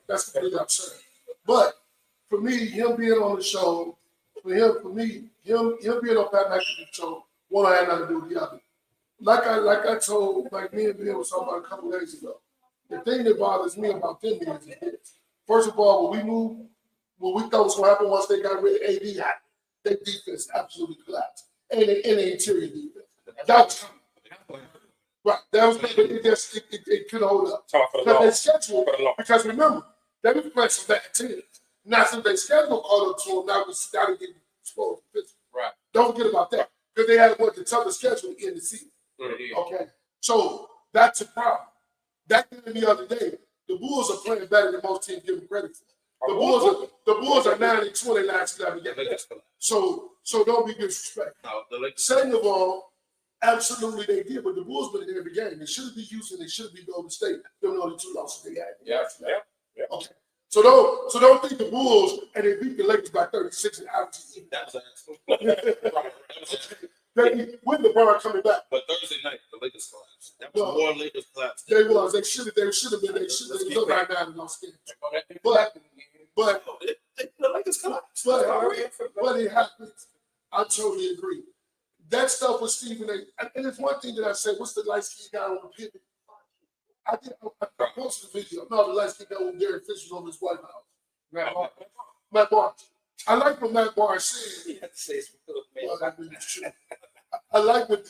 That's completely absurd. But for me, him being on the show, him being on Pat McAfee show, one had nothing to do with the other. Like I told, me and Bill was talking about a couple days ago. The thing that bothers me about them is this. First of all, when we thought was going to happen once they got rid of AD, their defense absolutely collapsed. And the interior defense. That was coming. Right. That was it couldn't hold up. Because remember, they were playing some bad teams. Now since they schedule caught up to them, now we started getting exposed. Right. Don't forget about that. Because they had the toughest schedule in the season. Okay. So that's a problem. That thing the other day, the Bulls are playing better than most teams give them credit for. The Bulls are 9-20 last 11 games. So don't be disrespectful. Second of all, absolutely they did, but the Bulls been in every game. They should be Houston, they should be Golden State. Them the only two losses they had. Yeah. Okay. So don't think the Bulls and they beat the Lakers by 36 and average. That was with LeBron coming back. But Thursday night, the Lakers collapsed. That was more Lakers collapsed. They should have been. They should have been right now in those games. But the Lakers collapsed. But it happens. I totally agree. That stuff with Stephen A. And it's one thing that I said, what's the light skin guy on the pivot? I posted the video. No, the light skin guy with Derek Fisher on his White House. Matt Barnes. I like what Matt Barnes said. I like what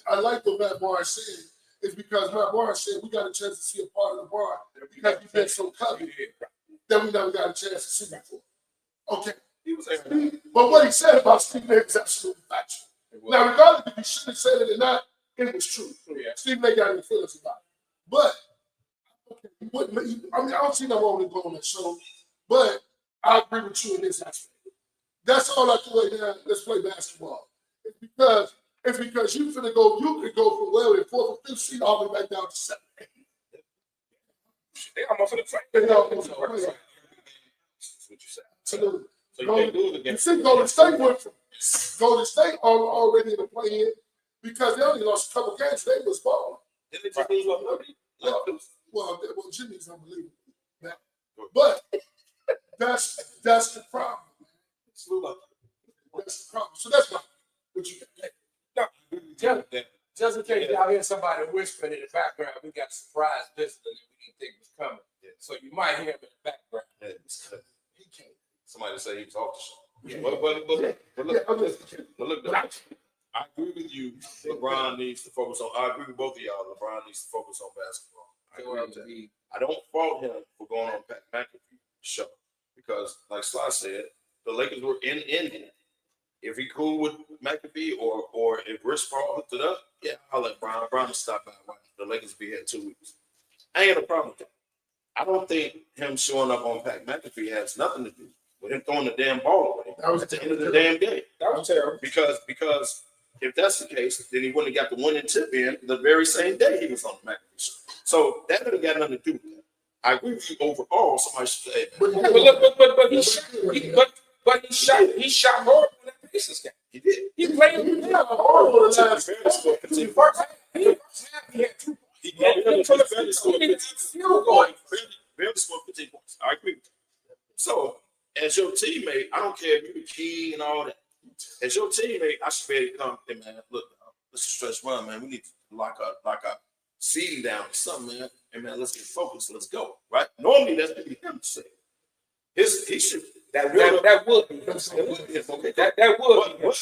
Matt Barnes said. Is because Matt Barnes said we got a chance to see a part of LeBron because we've been so covered that we never got a chance to see before. Okay. But what he said about Stephen A. is absolutely factual. Now, regardless if he should have said it or not, it was true. Stephen A. got any feelings about it. But I don't see no wrong with going on that show, but I agree with you in this aspect. That's all I can lay down. Let's play basketball. It's because you could go from well in 4th or 5th seed all the way back down to 7th. They almost in the fight. They almost in the fight. That's what you said. Absolutely. So you can't do it again. You see, Golden State already in the play-in because they only lost a couple games. They was balling. Didn't they just lose one? Well, Jimmy's unbelievable. But that's the problem. That's the problem. So that's what you got. Just in case y'all hear somebody whispering in the background, we got a surprise visitor that we didn't think was coming. So you might hear him in the background. He can't. Somebody say he was off the show. But look, I agree with you. LeBron needs to focus on. I agree with both of y'all. LeBron needs to focus on basketball. I agree with that. I don't fault him for going on Pat McAfee show because, like Sly said, the Lakers were in India. If he cool with McAfee or if Rich Paul hooked it up, yeah, I'll let Brian stop by. The Lakers be here in 2 weeks. I ain't got a problem with that. I don't think him showing up on Pat McAfee has nothing to do with him throwing the damn ball away at the end of the damn game. That was terrible. Because if that's the case, then he wouldn't have got the winning tip in the very same day he was on the McAfee show. So that would have got nothing to do with that. I agree with you overall. Somebody should say, but he shot hard in that Pacers game. He did. He played hard on the last. He had 2 points. He barely scored 15 points. I agree with you. So, as your teammate, I don't care if you're the key and all that. As your teammate, I should be able to come, hey man, look, stretch run, man. We need to lock our seating down or something, man. And man, let's get focused. Let's go. Right? Normally that's what him say. He should that would be him. Okay, that would be him.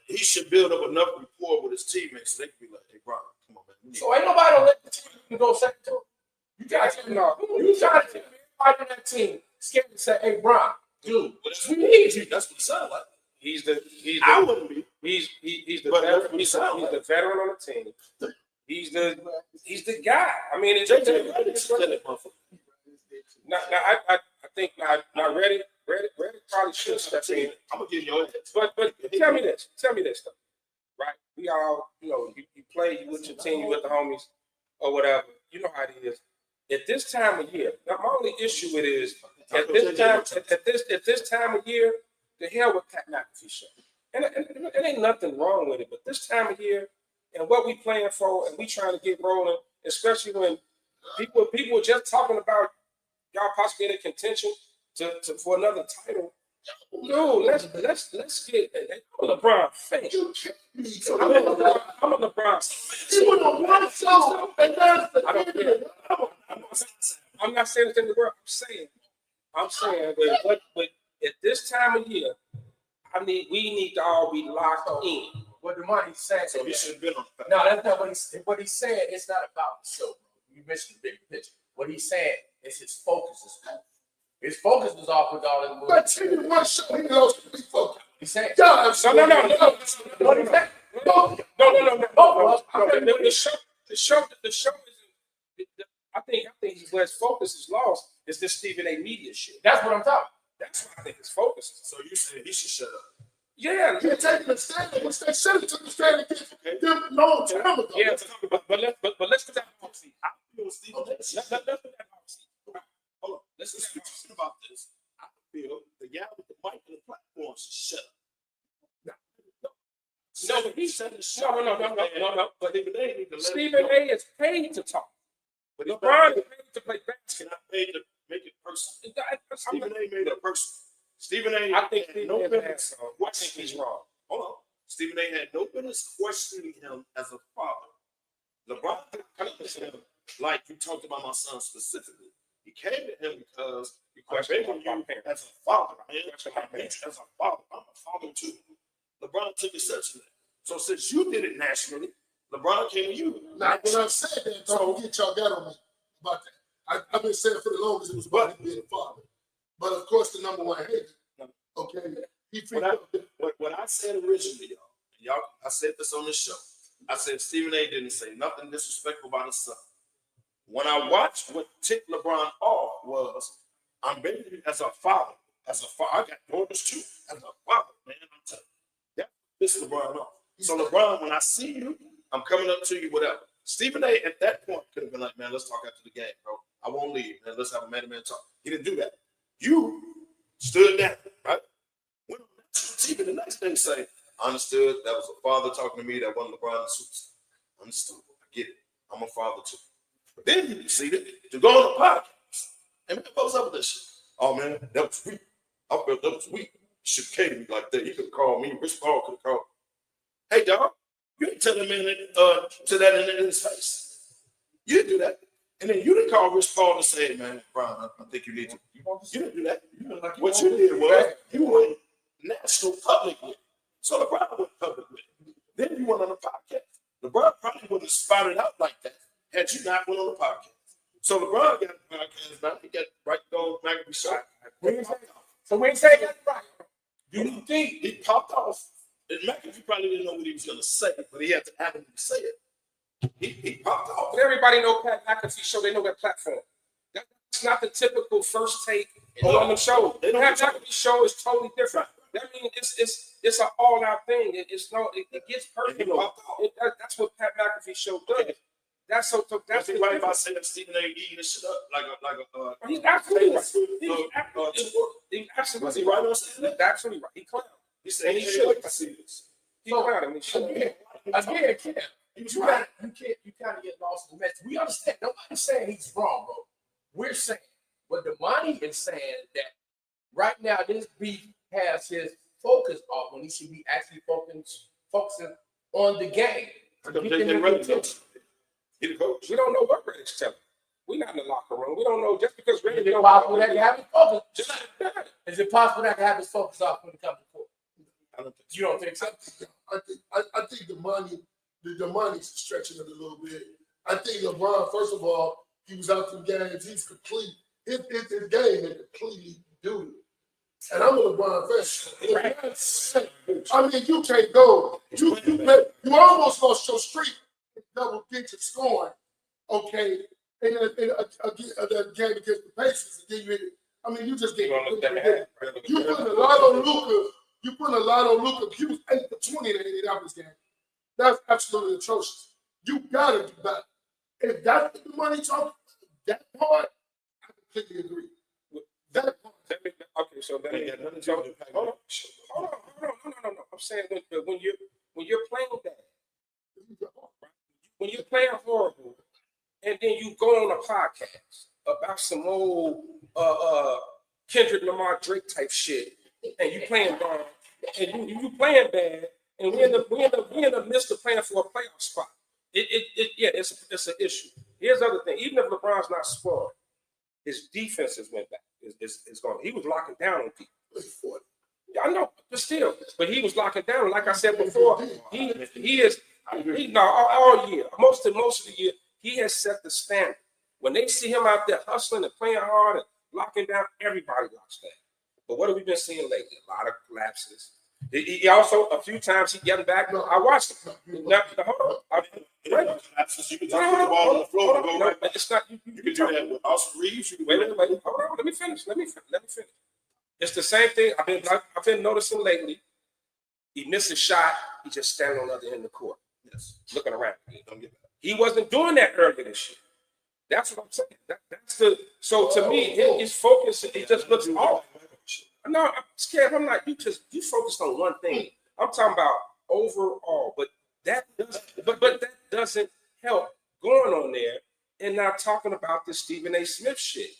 He should build up enough rapport with his teammates so they can be like, hey, Brian, come on, man. So ain't nobody gonna let the team go second to him. You try to tell everybody on that team scared to say, hey, Brian, dude, we need you. That's what it sounds like. He's the veteran on the team. He's the guy. I mean, it's I think not ready probably should step in. I'm gonna give you your head. But tell me this though, right? We all, you play, you with your team, you with the homies or whatever. You know how it is. At this time of year, now my only issue with it is at this time of year, the hell with Pat McAfee show. And it ain't nothing wrong with it, but this time of year and what we playing for and we trying to get rolling, especially when people are just talking about y'all possibly in contention for another title. Dude, let's get. I'm a LeBron fan. I'm a LeBron fan. I don't care. I'm not saying it's in the world. I'm saying, but at this time of year, we need to all be locked in. What the money's saying. So he should have been on. No, that's not what he's saying. It's not about the show. You missed the big picture. What he's saying is his focus is off. His focus was off with all this movie. But tell me one show he knows to be focused. He's saying, no. The show is. I think where his focus is lost is this Stephen A. media shit. That's what I'm talking. That's why I think his focus is. So you said he should shut up. Yeah, You're taking a stand, which they should have took a stand against them long time ago. Yeah, but let's do that. I feel Stephen A. Let's do that. Hold on. Let's talk about this. I feel the guy with the mic and the platform should shut up. No, but he said no. But Stephen A. is paid to talk. But LeBron is paid to play basketball. Not paid to make it personal. Stephen A. made it personal. Stephen A. I think he's wrong. Hold on. Stephen A. had no business questioning him as a father. LeBron didn't him like you talked about my son specifically. He came to him because he questioned him as a father. As a father, I'm a father too. LeBron took exception to that. So since you did it nationally, LeBron came to you. Now, when I said that, don't forget y'all got on me about that. I've been saying for the longest it was about him being a father. But of course, the number one hater. Okay, what I said originally, y'all, I said this on the show. I said Stephen A. didn't say nothing disrespectful about his son. When I watched what ticked LeBron off was, I'm basically as a father. I got daughters too. As a father, man, I'm telling you, that pissed LeBron off. So LeBron, when I see you, I'm coming up to you, whatever. Stephen A. at that point could have been like, man, let's talk after the game, bro. I won't leave, man. Let's have a man-to-man talk. He didn't do that. You stood down, right? Went on national TV the next day say, I understood that was a father talking to me that wasn't LeBron the superstar. Understood. I get it. I'm a father too. But then you proceeded to go on the podcast. And man, what was up with this shit? Oh man, that was weak. I felt that was weak. You should cater me like that. He could have called me. Rich Paul could have called me. Hey, dog, you didn't tell him to that in his face. You didn't do that. And then you didn't call Rich Paul to say, hey, man, Brian, I think you need to. You didn't do that. What you did was you went national public with it. So LeBron went public with it. Then you went on the podcast. LeBron probably wouldn't have spouted out like that had you not went on the podcast. So LeBron got the podcast now. He got right to McAfee shot. So we ain't saying that right. You think he popped off? And McAfee probably didn't know what he was going to say, but he had to have him to say it. He popped off. But everybody know Pat McAfee show. They know that platform. That's not the typical first take on the show. Pat McAfee show is totally different. That means it's an all out thing. It gets personal. That's what Pat McAfee show does. That's so. That's right about saying Stephen A. eating this shit up like a. He's absolutely right. He's absolutely was he right on saying that? Absolutely right. He clowned. He said he should see this. He clowned him. He should. Again, Kim, you kind of get lost in the mess. We understand. Nobody's saying he's wrong, bro. We're saying what Damani is saying that right now this beef has his focus off when he should be actually focusing on the game. He the coach. We don't know what Reddick's telling. We're not in the locker room. We don't know just because Reddick. Is it possible that can happen? Focus. Is it possible that can happen? Focus off when it comes to court. You don't think so? I think the money's stretching it a little bit. I think LeBron, first of all, he was out some games. He's complete. His game is completely due. And I'm a LeBron fan. I mean, you can't go. You almost lost your streak in double digit scoring. Okay. In a game against the Pacers, and then I mean, you just get. You putting a lot on Luka. You putting a lot on Luka. He was 8 for 20 in the 8 hours game. That's absolutely atrocious. You gotta do that. If that's the money talk, that part, I completely agree. That part. Okay, so then hold on. No. I'm saying when you're playing bad, when you're playing horrible, and then you go on a podcast about some old Kendrick Lamar Drake type shit, and you playing bad, and you playing bad, and we end up missing playing for a playoff spot. It's an issue. Here's the other thing. Even if LeBron's not scoring, his defenses went back. It's gone. He was locking down on people. I know, but still, he was locking down. Like I said before, he is all year, most of the year, he has set the standard. When they see him out there hustling and playing hard and locking down, everybody locks down. But what have we been seeing lately? A lot of lapses. He also, a few times, he getting back. I watched him. Now, hold on. You can drop the ball on the floor and go right back. It's not. You can do that with Austin Reeves. Wait. Hold on. Let me finish. It's the same thing I've been noticing lately. He missed a shot. He just standing on the other end of the court. Yes. Looking around. He wasn't doing that earlier this year. That's what I'm saying. So to me, his focus, it just looks off. No, I'm scared. I'm not. You focused on one thing. I'm talking about overall, but that doesn't help going on there and not talking about the Stephen A. Smith shit.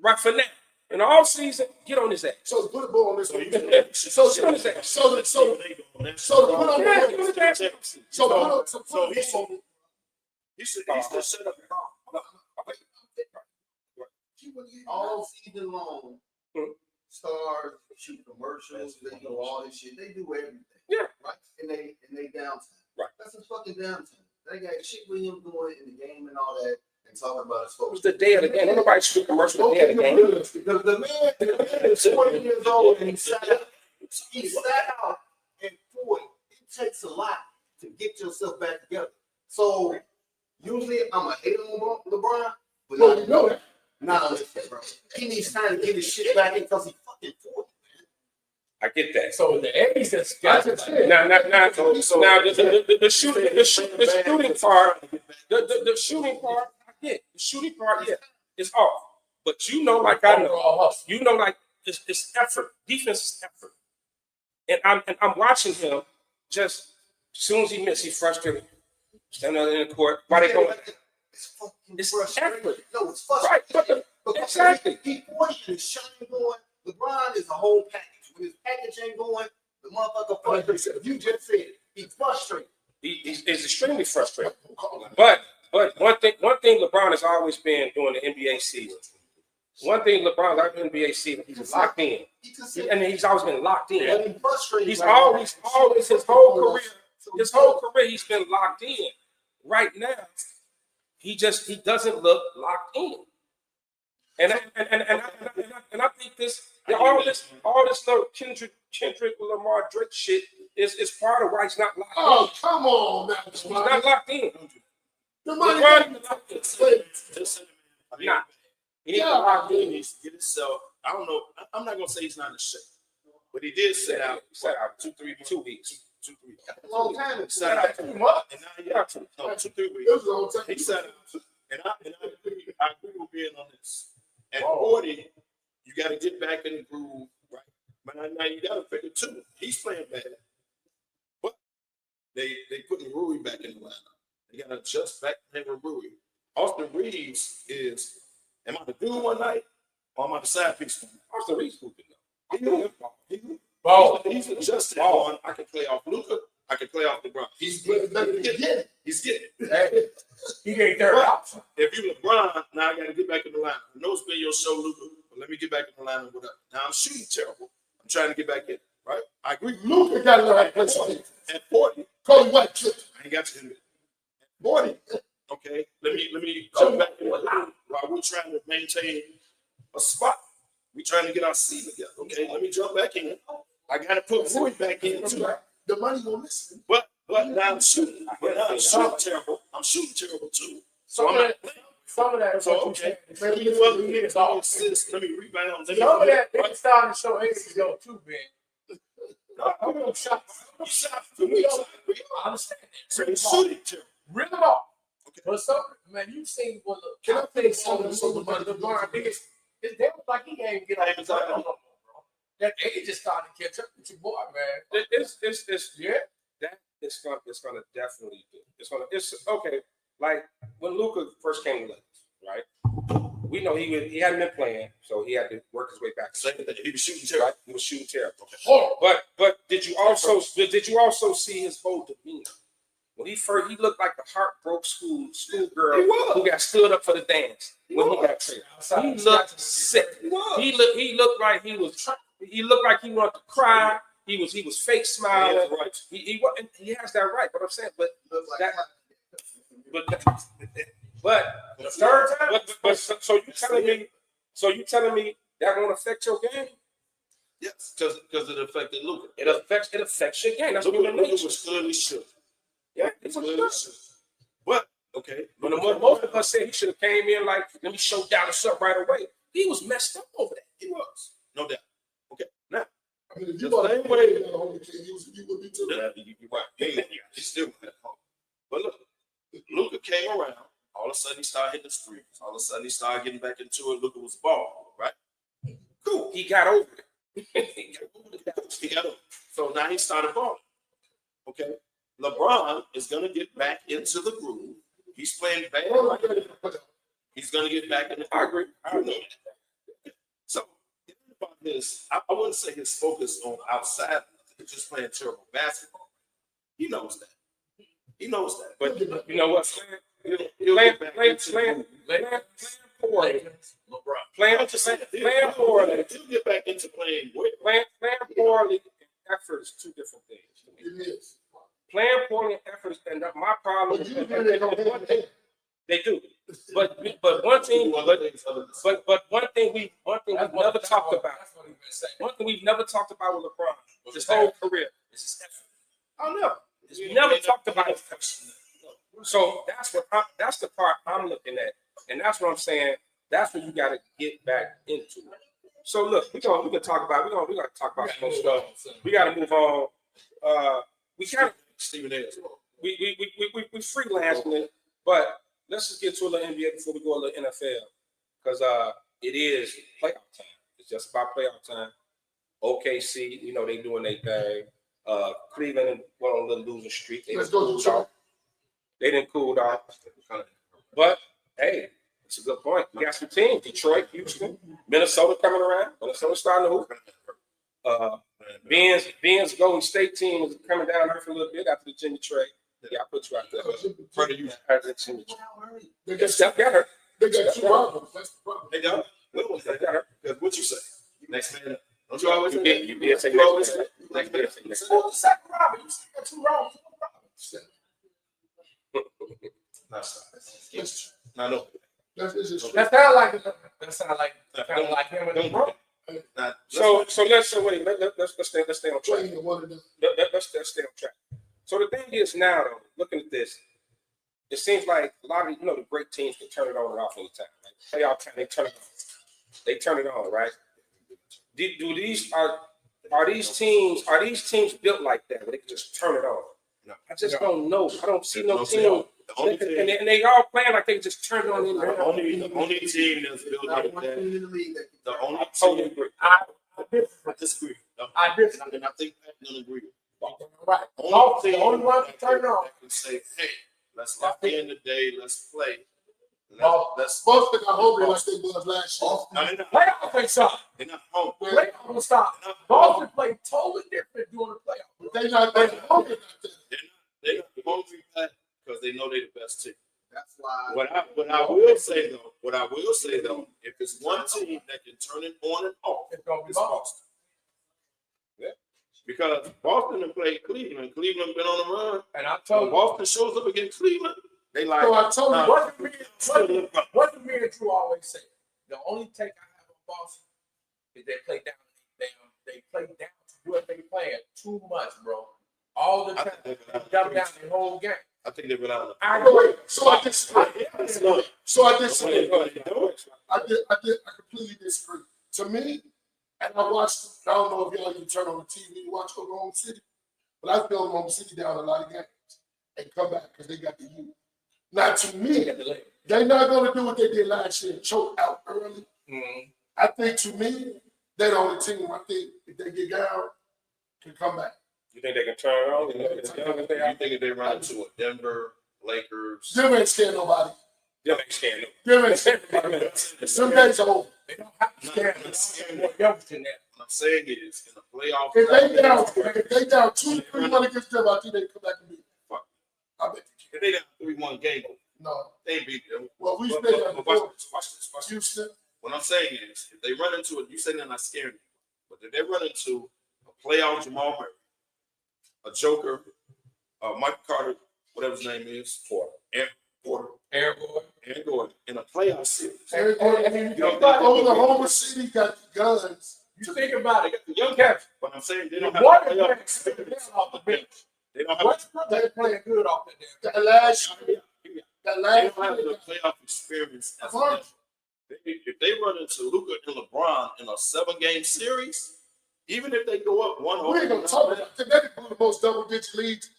Right for now. In the off season, get on his ass. So put a ball on this one. So get on his ass. So put on the ass. He should set up. All season long, stars shoot commercials, they do all this shit. They do everything. Yeah. Right. And they downtime. Right. That's a fucking downtime. They got shit with him doing in the game and all that, and talking about his folks. It's the day of the game. Nobody shoot commercial the day of the game. The man is 20 years old and he sat out and boy, it takes a lot to get yourself back together. So usually I'm a hater on LeBron, but you know that. Not on this shit, bro. He needs time to get his shit back in because he fucking 40. I get that. So the 80s, that's now the shooting part, the shooting part, I get the shooting part, yeah, it's off. But you know, like I know, you know, like it's effort. Defense is effort. And I'm watching him. Just as soon as he misses, he's frustrated. Standing in the court. Why they going? It's effort. No, it's frustrating. Right, exactly. He pointed his shot going. LeBron is a whole package. When his package ain't going, the motherfucker frustrated. You just said it. He's frustrated. He's extremely frustrated. But one thing LeBron has always been during the NBA season. One thing LeBron like the NBA season, he's locked in. He's always been locked in. He's always his whole career he's been locked in. Right now, he doesn't look locked in. And I think all this little Kendrick Lamar Drake shit is part of why he's not locked in. Oh, come on, man. He's not locked in. The money locked in. Nah. He needs to lock in. He needs to get himself. I don't know. I'm not gonna say he's not in shape, but he did set out 2 weeks. 2-3 weeks. A long time. Set out 2 months. And now he got 2-3 weeks. He set out, and I agree with being on this. At 40, you got to get back in the groove, right? But now you got to figure too. He's playing bad, but they putting Rui back in the lineup. They got to adjust back in with Rui. Austin Reeves is. Am I the dude one night, or am I the side piece? Austin Reeves hooping though. He's adjusted on. I can play off Luka. I can play off LeBron. He's playing better than getting. He's getting. Hey, he ain't third option. If you LeBron, now I got to get back in the lineup. I know it's been your show, Luka, but let me get back in the lineup. Whatever. Now I'm shooting terrible. I'm trying to get back in. Right? I agree. Luka got to learn how to play something. At 40, Kobe White tripped. I ain't got to him. At 40, okay. Let me jump back in while we're trying to maintain a spot. We're trying to get our seat together. Okay, let me jump back in. I got to put Floyd back in too. The money won't listen. But now I'm shooting. But now I'm shooting terrible. I'm shooting terrible too. Some of that. So okay. Let me rebound. Some of that they starting to show ages ago too, man. I'm shots. For me, I understand that. so he's shooting terrible. Rip them off. Okay. But some man, you seen what Can I play some of the LeBron did? It's damn like he can't even get out of the time. That age is starting to catch up with your boy, man. It's that it's gonna definitely do. It's okay. Like when Luka first came to Lakers, right? We know he hadn't been playing, so he had to work his way back. He was shooting terrible. Right? He was shooting terrible. But did you also see his whole demeanor? When he looked like the heartbroken schoolgirl who got stood up for the dance when he got traded. He looked sick. He looked like he was. He looked like he wanted to cry. He was fake smiling. Right. He has that right. But I'm saying, but the third time. But so you telling me that won't affect your game? Yes, because it affected Luka. It affects your game. That's what Luka was clearly shook. Yeah, it was shook. But okay, but most of us said he should have came in like, let me show Dallas up right away. He was messed up over that. He was, no doubt. Okay, now. I mean, if you want to play that whole team, you would be too. You're right. He still had home. But look, Luka came around. All of a sudden, he started hitting the streets. All of a sudden, he started getting back into it. Luka was balling, right? Cool. He got over it. He got over it. So now he started balling. Okay. LeBron is going to get back into the groove. He's playing bad. He's going to get back in the groove. I agree. So, about his, I wouldn't say his focus on outside. He's just playing terrible basketball. He knows that. He knows that. But you know what? Playing poorly. Playing poorly. He'll get back into playing. Playing poorly and effort is two different things. It is. Playing poorly and effort, and my problem is they do. But one thing we've never talked about. One thing we've never talked about with LeBron his whole career is his effort. I know. We never talked about his effort. So that's the part I'm looking at, and that's what I'm saying. That's what you got to get back into. So look, we can talk about some more stuff. We got to move on. We kind of Stephen A. as well. We freelancing it, but let's just get to a little NBA before we go a little NFL, because it is playoff time. It's just about playoff time. OKC, they doing their thing. Cleveland went on a little losing streak. They didn't cool off. But hey, it's a good point. We got some teams: Detroit, Houston, Minnesota coming around. Minnesota starting to hoop. Ben's Golden State team is coming down here for a little bit after the Jimmy trade. Yeah, I put you out there. They got her. They got two problems. That's the problem. They got her. What you say? Next man. Don't you always say that? You did say next man. Next man. Well, the second Robert, you still got two wrong. No. That sound like kind of like him and LeBron. So let's stay on track. Let's stay on track. So the thing is now, though, looking at this, it seems like a lot of the great teams can turn it on and off anytime. Right? Playoff time, they turn it on. They turn it on, right? Are these teams built like that where they can just turn it on? No. I just don't know. I don't see no team. And they all playing like they just turned on in there. The only team that's built like that. The only totally team. agree. I disagree. I disagree. And I think Pat don't agree. Right. The only one to turn it on. Can say, hey, let's lock in today. Let's play. Boston got hungry like they was last year. Playoff they suck. They're not home. Playoff will stop. Boston played totally different during the playoff. They not hungry. They're not hungry because they know they're the best team. That's why. What I will say though, if it's one team that can turn it on and off, it's Boston. Yeah. Because Boston have played Cleveland. Cleveland been on the run. And I told you, Boston shows up against Cleveland. They like. So I told you, what do me and Drew always say? The only take I have on Boston is they play down. They play down to what they playing too much, bro. All the time. They dumb down the whole game. I think they went out. I agree. So I disagree. I completely disagree. To me, and I watched. I don't know if y'all can turn on the TV and watch Oklahoma City, but I feel Oklahoma City down a lot of games and come back because they got the youth. Now, to me, they're not going to do what they did last year and choke out early. Mm-hmm. I think, to me, they're the only team I think if they get down can come back. You think they can turn it on? You think if they run into a Denver, Lakers? Denver ain't scared nobody. Them ain't scared Denver ain't scared nobody. Some days are over. They don't have to scare more younger than that. What I'm saying is, in the playoffs, If they down 2-3-1 against them, I think they come back and beat them. I bet if they down 3-1 game, no, they beat them. Well, we stay down before. Watch this. Houston. What I'm saying is, if they run into it, you say they're not scared, but if they run into a playoff Jamal Murray, a Joker, Michael Carter, whatever his name is, Aaron Gordon, in a playoff series. Oklahoma City got the guns. You think about it. They got the young cats, but I'm saying they don't have playoff experience off the bench. They don't have. They're playing good off the bench. That last year. They don't have the playoff experience as a if they run into Luka and LeBron in a 7-game series, even if they go up 1-0, we ain't gonna talk about that. They blew the most double-digit leads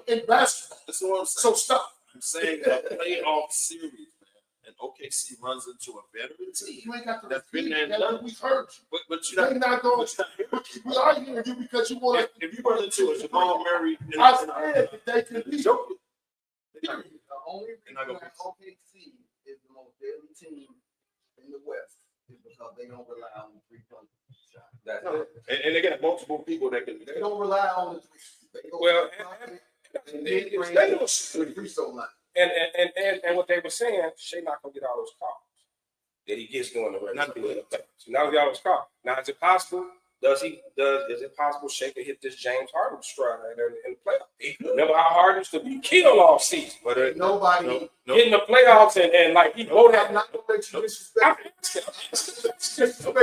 in basketball. That's what I'm saying. So stop. I'm saying a playoff series, man, and OKC runs into a veteran team. You ain't got to that's been there and that. done. We heard you. But you're They're not going. We are hearing you because you want. If you run into a Jamal Murray, I said that they can be. The only reason why OKC is the most deadly team in the West is because they don't rely on the three-point shot. That's it. And they got multiple people that can. They don't rely on the three. They go they don't shoot the free throw line. And what they were saying, Shea not gonna get all those calls that he gets during the regular season. So now he got all those calls. Now is it possible? Is it possible Shea could hit this James Harden stride in the playoffs? Remember how Harden used to be killed all season, but nobody in the playoffs and like he voted. I'm not gonna let you disrespect.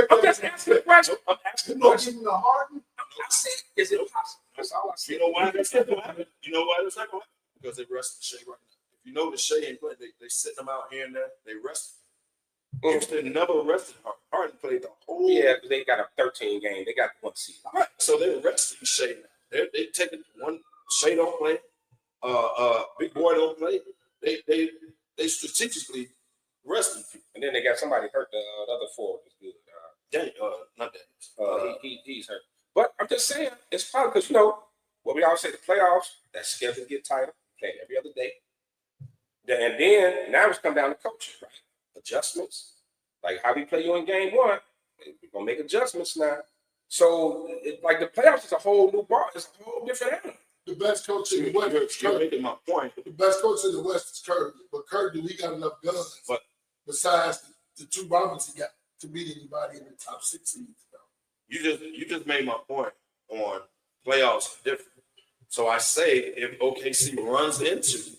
I'm just asking the question. I'm asking the question. Even the Harden. I said, is it possible? That's all I said. You know why that's not going to happen? You know why that's not going to happen? Because they rest Shea right now. If you know the Shea ain't playing, they sitting them out here and there. They rest. Houston never rested Harden. Harden played the whole. Yeah, because they got a 13 game. They got 1 seed. Right. So they're resting Shea now. They taking one. Shea don't play. Big Boy don't play. They strategically resting people. And then they got somebody hurt. The other forward is good. Not Daniels. He's hurt. But I'm just saying, it's probably because, what we always say, the playoffs, that schedule get tighter, playing every other day. And then, now it's come down to coaching, right? Adjustments. Like how we play you in game 1, we're going to make adjustments now. So, like the playoffs is a whole new bar. It's a whole different animal. The best coach in the West is You're Kirk. making my point. The best coach in the West is Kirk. But Kirk, do we got enough guns besides the 2 bombers he got to beat anybody in the top 6 seeds? You just made my point on playoffs are different. So I say if OKC runs into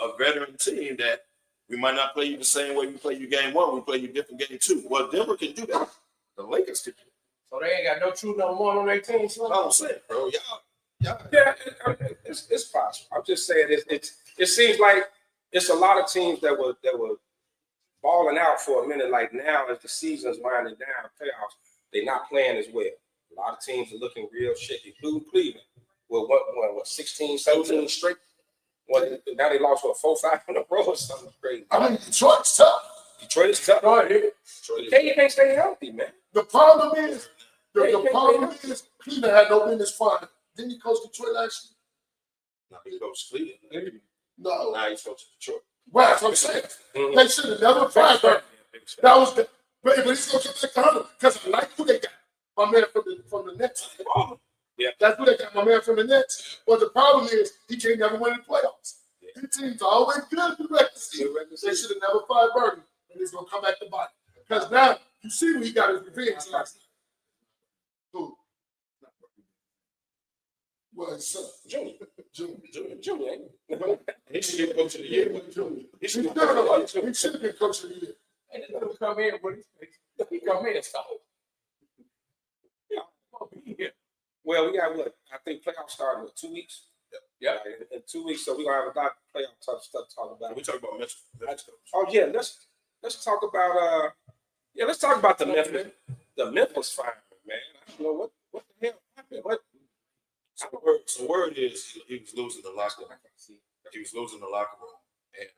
a veteran team that we might not play you the same way we play you game 1, we play you different game 2. Well, Denver can do that. The Lakers can do that. So they ain't got no true no more on their team. So I'm saying, bro, y'all. Yeah, it's possible. I'm just saying it seems like it's a lot of teams that were balling out for a minute. Like now, as the season's winding down, playoffs, they're not playing as well. A lot of teams are looking real shaky, including Cleveland. Well, what 16, 17 straight? Well, now they lost 4-5 in a row or something crazy. I mean, Detroit's tough. Detroit is tough. You can't stay healthy, man. The problem is, Cleveland had no business flying. Didn't he coach Detroit last year? No, he coached Cleveland. No. Now he's coaching Detroit. Right, that's what I'm saying. They should have never fired her. That was the, but he's gonna come back to Hunter because I like who they got. My man from the Nets. Yeah. That's who they got, my man from the Nets. But the problem is he can't never win in the playoffs. His team's always good in the regular season. They should have never fired Bernie, and he's gonna come back to body. Because now you see when he got his revenge last night. Who? Well, his son. Junior. He should get coach of the year. He should have been coach of the year. And then he'll come in, but he come in and stop. Well, we got what? I think playoffs start in 2 weeks. Yeah. In 2 weeks, so we're gonna have a lot of playoff type stuff to talk about. We talk about Mitchell. Oh yeah, let's talk about let's talk about the Memphis fire, man. I don't know what the hell happened. What? So word is he was losing the locker room. He was losing the locker room, and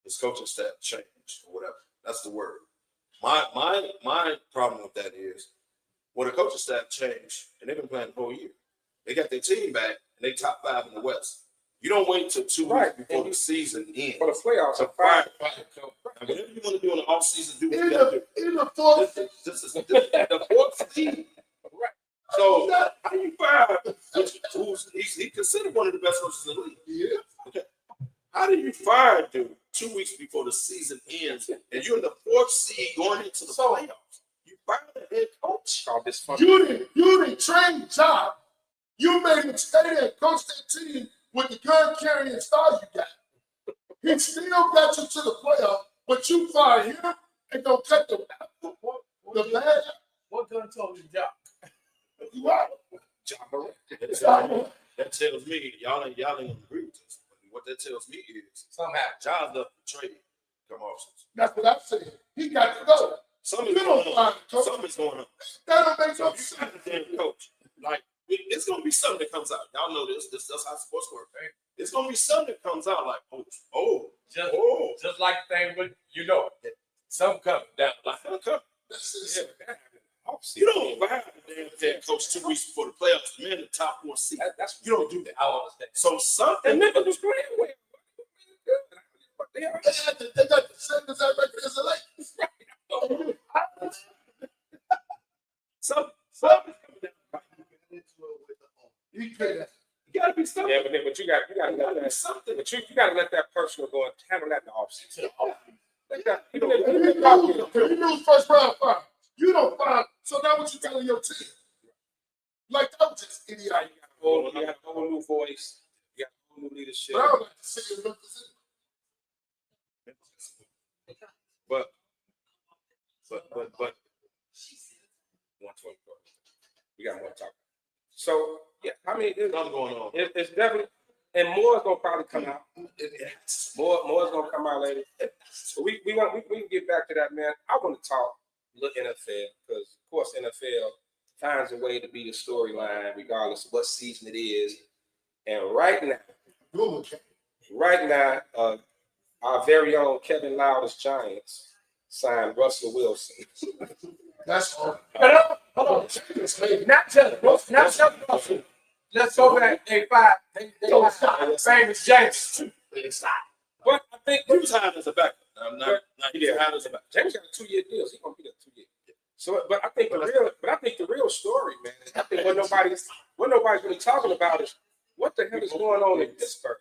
his coaching staff changed or whatever. That's the word. My problem with that is, when the coaching staff changed, and they've been playing the whole year, they got their team back, and they top 5 in the West. You don't wait till 2 weeks before the season ends. For the playoffs, to fire. And whatever you want to do in the offseason, do what you got to do. In the fourth. This is the fourth season. Right. So how you fire? He considered one of the best coaches in the league. Yeah. Okay. How do you fire dude 2 weeks before the season ends, and you're in the 4th seed going into the playoffs? You fire the head coach. All this fun. You didn't train job. You made him stay there and coach that team with the gun carrying stars you got. He still got you to the playoff, but you fired him and don't cut the bad. What gun told you job? You right. That tells me y'all ain't agree with this. What that tells me is something happened. John's up for trade. Come off. That's what I'm saying. He got to go. Something's going on. Something's going on. That don't make no sense. Damn coach. Like, it's going to be something that comes out. Y'all know this. That's how sports work. Right? It's going to be something that comes out like, just like the thing with, something coming down. You don't fire the damn head coach 2 weeks before the playoffs. The man in the top 4 seed. You don't do that. I understand. So something. And Memphis was playing well. They got the same exact record as the Lakers. Something's coming down. You gotta be something. Yeah, but you gotta let that something. But you gotta let that personal go and handle that in the offseason. Like that. You lose first round fire. You don't fire. So now what you telling your team? Like that was just idiotic. You got a whole new voice. You got a whole new leadership. But I don't like to say it. But 124. We got more to talk about. So yeah, I mean, Nothing going on. It's definitely, and more is gonna probably come out. More is gonna come out later. So we can get back to that, man. I want to talk a little NFL because of course NFL finds a way to be the storyline regardless of what season it is. And right now, our very own Kevin Loud's Giants signed Russell Wilson. That's all. Hold on. Not just Russell. Let's go back. They famous James. But I think he was hired as a backup. He didn't hire as a backup. James got a 2-year deal. He's gonna be there 2 years. So, but I think the real story, man, is I think what nobody's really talking about is what the hell is going on in Pittsburgh.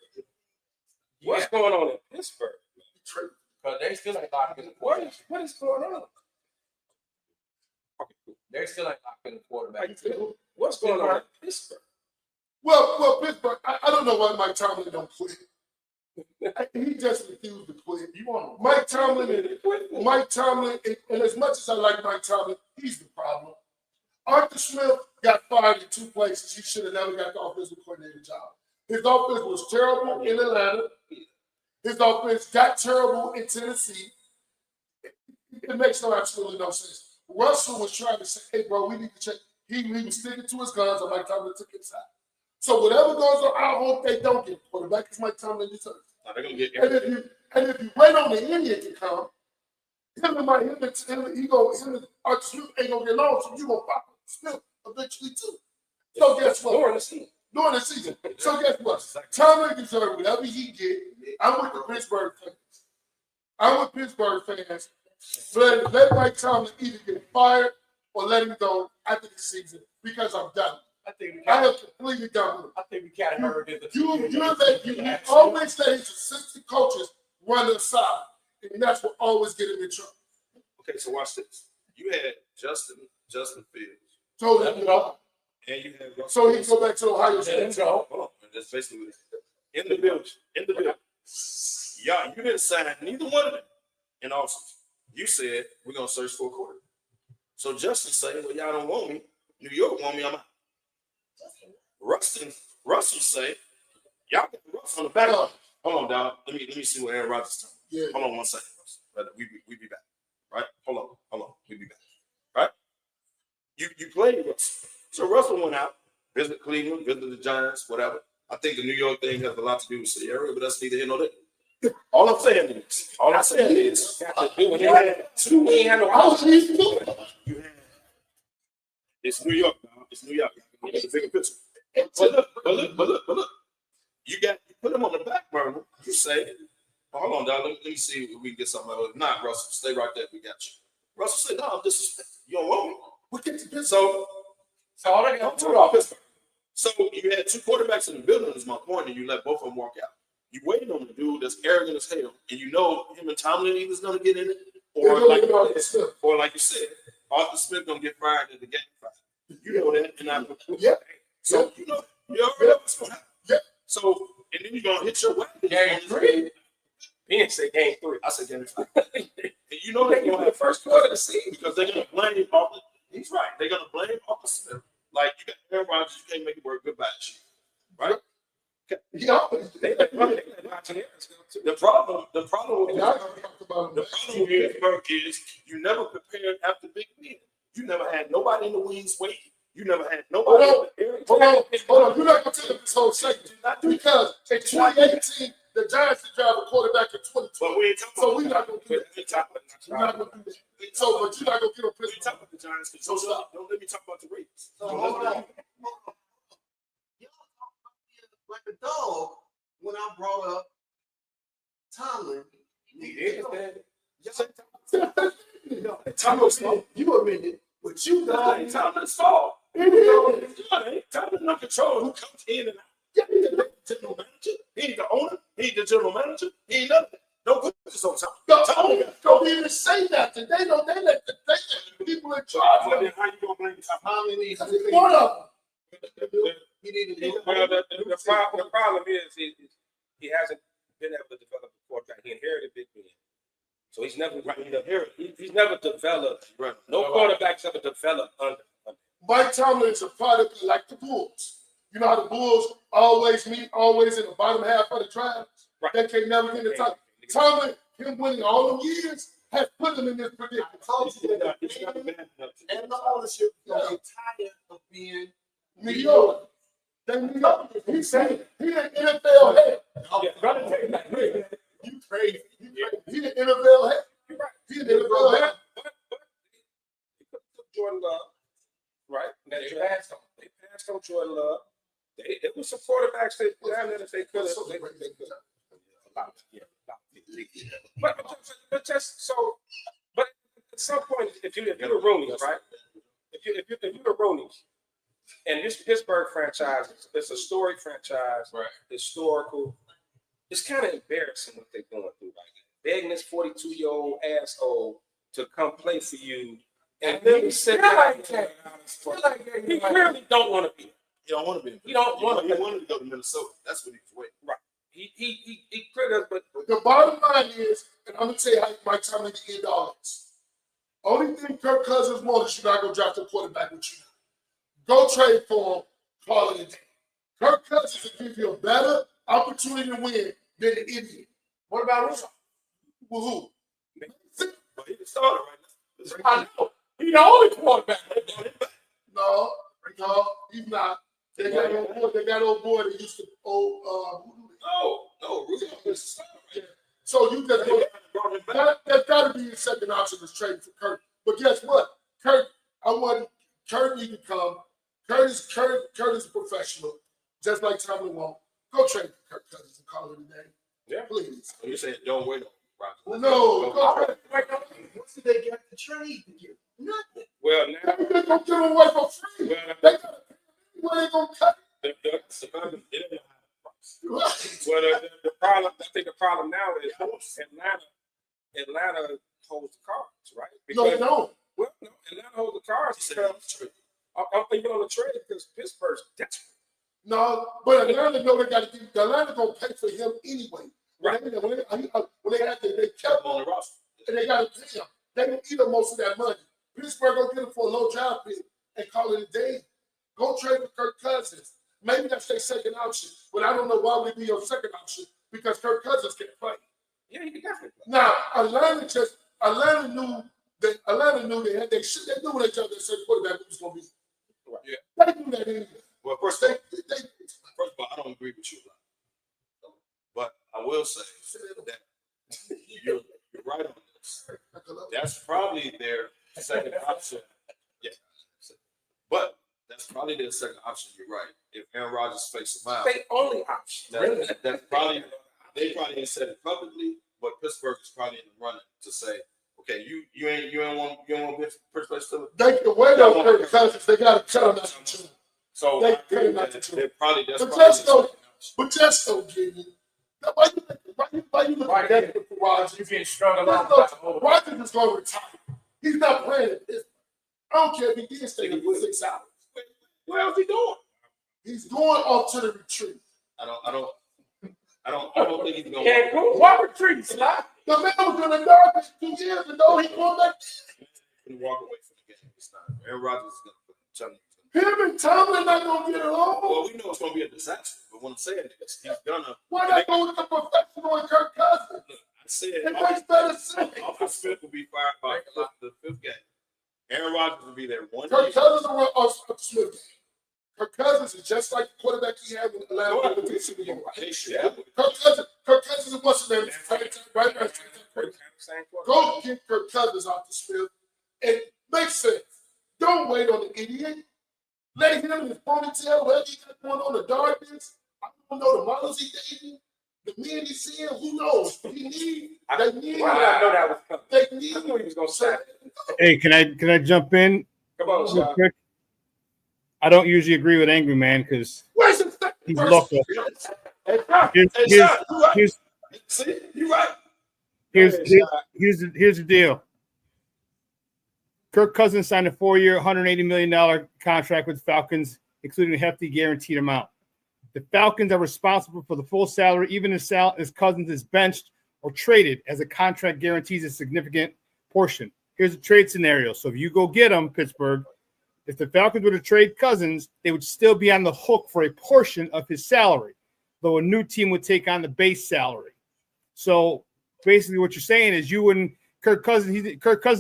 What's going on in Pittsburgh? Because they still ain't locked in the quarterback. What is going on? They still ain't locked in the quarterback. What's going on in Pittsburgh? Well, Pittsburgh. I don't know why Mike Tomlin don't quit. He just refused to quit. Mike Tomlin, and as much as I like Mike Tomlin, he's the problem. Arthur Smith got fired in 2 places. He should have never got the offensive coordinator job. His offense was terrible in Atlanta. His offense got terrible in Tennessee. It makes absolutely no sense. Russell was trying to say, hey, bro, we need to check. He was sticking to his guns, and Mike Tomlin took it aside. So whatever goes on, I hope they don't get quarterback because Mike Tomlin deserves. They're gonna get and if you wait on the Indian to come, him and Arthur Smith ain't gonna get along, so you gonna pop Smith eventually too. So guess what? During the season. So guess what? Tomlin deserves whatever he get. I'm with the Pittsburgh Penguins. I'm with Pittsburgh fans. Let Mike Tomlin either get fired or let him go after the season because I'm done. I have completely done with it. I think we kind of heard it. You always let his assistant coaches run aside, and that's what always get him in trouble. Okay, so watch this. You had Justin Fields. Told him to go. And you had Russell. So he can go back to Ohio State. Hold on. That's basically what it is. In the building. Y'all, you didn't sign neither one of them in Austin. You said we're gonna search for a quarterback. So Justin saying, well, y'all don't want me. New York want me, I'm out. Russell say, y'all got Russ on the back. Hold on, dog. Let me see what Aaron Rodgers told me. Hold on 1 second, Russell. We be back. Right? Hold on. We be back. Right? You played Russell. So Russell went out, visited Cleveland, visited the Giants, whatever. I think the New York thing has a lot to do with Sierra, but that's neither here nor there. All I'm saying is, you had two. It's New York, dog. It's New York. It's a bigger picture. But look. You put them on the back burner. You say, hold on, dog. Let me see if we can get something out of it. Not Russell. Stay right there. We got you. Russell said, no, this is you don't want me. We get to Pittsburgh. So all they got to talk Pittsburgh. So you had two quarterbacks in the building, is my point, and you let both of them walk out. You waiting on the dude that's arrogant as hell, and you know him and Tomlin either's gonna get in it, or like you said, Arthur Smith gonna get fired at the game 5. You know that, and I'm so you know you already know what's gonna happen. So and then you're gonna hit your wagon. Game 3. He didn't say game 3. I said game 5. And you know they're gonna have first quarter of the season because they're gonna blame Arthur. He's right. They're gonna blame Arthur Smith. Like you got Aaron Rodgers, you can't make it work. Goodbye, right? The problem is you never prepared after Big Ben. You never had nobody in the wings waiting. You never had nobody. Hold on. You're not gonna tell me this whole segment because in 2018 the Giants did drive a quarterback in 2020. But we ain't talking so we're not gonna do that. We're not gonna do that. So, but you're not gonna get a place. We talk about the Giants. So stop. Don't let me talk about the Ravens. So hold on. Like a dog when I brought up Tomlin. Tomlin, you admitted, but you guys, Tomlin's fault. Tomlin no control who comes in and out. He ain't the general manager. He ain't the owner. He ain't the general manager. He ain't nothing. Don't put this on Tomlin. Don't even say that. They let the people in charge. How you gonna blame Tomlin? He's one of them. The problem is he hasn't been able to develop a quarterback. He inherited Big Ben, so he's never he's never developed. Right. No quarterbacks ever developed under. Mike Tomlin is a product like the Bulls. You know how the Bulls always in the bottom half of the draft. Right. They can never get in the top. Tomlin, him winning all them years, has put them in this predicament. And the ownership got tired of being New York. He said he an NFL head. You crazy. He an NFL head. He an NFL head. Jordan Love, right? They passed on Jordan Love. There was some quarterbacks that they could have. But just so. But at some point, if you're the Roonies, right? If you're the Roonies. And this Pittsburgh franchise, it's a storied franchise, right? Historical. It's kind of embarrassing what they're going through right now. Begging this 42-year-old asshole to come play for you, and then he said he clearly don't want to be. He don't want to be. He don't want to. He wanted to go to Minnesota. That's what he was waiting. Right. He criticized, but the bottom line is, and I'm gonna tell you how Mike Tomlin can end all this. Only thing Kirk Cousins wants is you're not gonna draft a quarterback with you. Go trade for him, call it a day. Kirk Cousins will give you a better opportunity to win than an idiot. What about Russell? Well, who? But he the starter right now. I know. He's the only quarterback. No, he's not. They got old boy that used to No, Russell is the starter right now. So you just that's got to be your second option is trading for Kirk. But guess what? Kirk need to come. Kurt is a professional, just like Tomlin won't. Go trade for Kirk Cousins and call it a day. Yeah, please. You said don't wait on. No, What did they get to trade to get? Nothing. Well, now they're gonna give them away for free. well, They gotta pay where they gonna cut. the problem, I think the problem now is Atlanta holds the cards, right? No, they don't. Well, no, Atlanta holds the cards because I'm thinking on the trade because Pittsburgh's desperate. No, but Atlanta know they got to give. Atlanta gonna pay for him anyway. When they had they kept on the roster and they got to pay him. They gonna eat up most of that money. Pittsburgh gonna get him for a low job pick and call it a day. Go trade for Kirk Cousins. Maybe that's their second option, but I don't know why would it be your second option because Kirk Cousins can't play. Yeah, he can definitely play. Now Atlanta knew they had they knew when they told their second quarterback was gonna be. Right. Yeah. They knew that anyway. Well, first of all, I don't agree with you, but I will say that you're right on this. That's probably their second option. Yeah, but that's probably their second option. You're right. If Aaron Rodgers faces them out, they only option. That's probably they probably didn't say it publicly, but Pittsburgh is probably in the running to say, okay, you ain't want Pittsburgh still. They can wait on Kirk Cousins. They got to tell him not to choose. So they tell him not to choose. But just don't give me. Why you look at that for Rodgers? You being strung along. Rodgers is going to retire. He's not playing at this. I don't care if he did stay for 6 hours. Where else he going? He's going off to the retreat. I don't think he's going. Can't go. What retreat? The man was in the darkness 2 years ago. He's going back. He walk away from the game. It's not. Aaron Rodgers is going to him and Tomlin not going to get along. Well, we know it's going to be a disaster. But what I'm saying is, he's gonna. Why not go with the professional and Kirk Cousins? Look, I said it makes better sense. Arthur Smith will be fired by the fifth game. Aaron Rodgers will be there one Kirk year. Cousins will run Arthur Smith. Kirk Cousins is just like the quarterback he had with Atlanta. Kirk Cousins is what's his name? Right. Go get Kirk Cousins out the Smith. It makes sense. Don't wait on the idiot. Let him in his ponytail, whatever he got going on, the darkness. I don't know the models he dating, the men he's seeing. Who knows? They need. I know that was coming. They need. I knew he was going to say. Hey, can I jump in? Come on, Sean. Quick? I don't usually agree with Angry Man because he's local. Here's the deal. Kirk Cousins signed a 4-year, $180 million contract with the Falcons, including a hefty guaranteed amount. The Falcons are responsible for the full salary, even if Cousins is benched or traded, as the contract guarantees a significant portion. Here's a trade scenario. So if you go get him, Pittsburgh, if the Falcons were to trade Cousins, they would still be on the hook for a portion of his salary, though a new team would take on the base salary. So basically what you're saying is you wouldn't Kirk Cousins is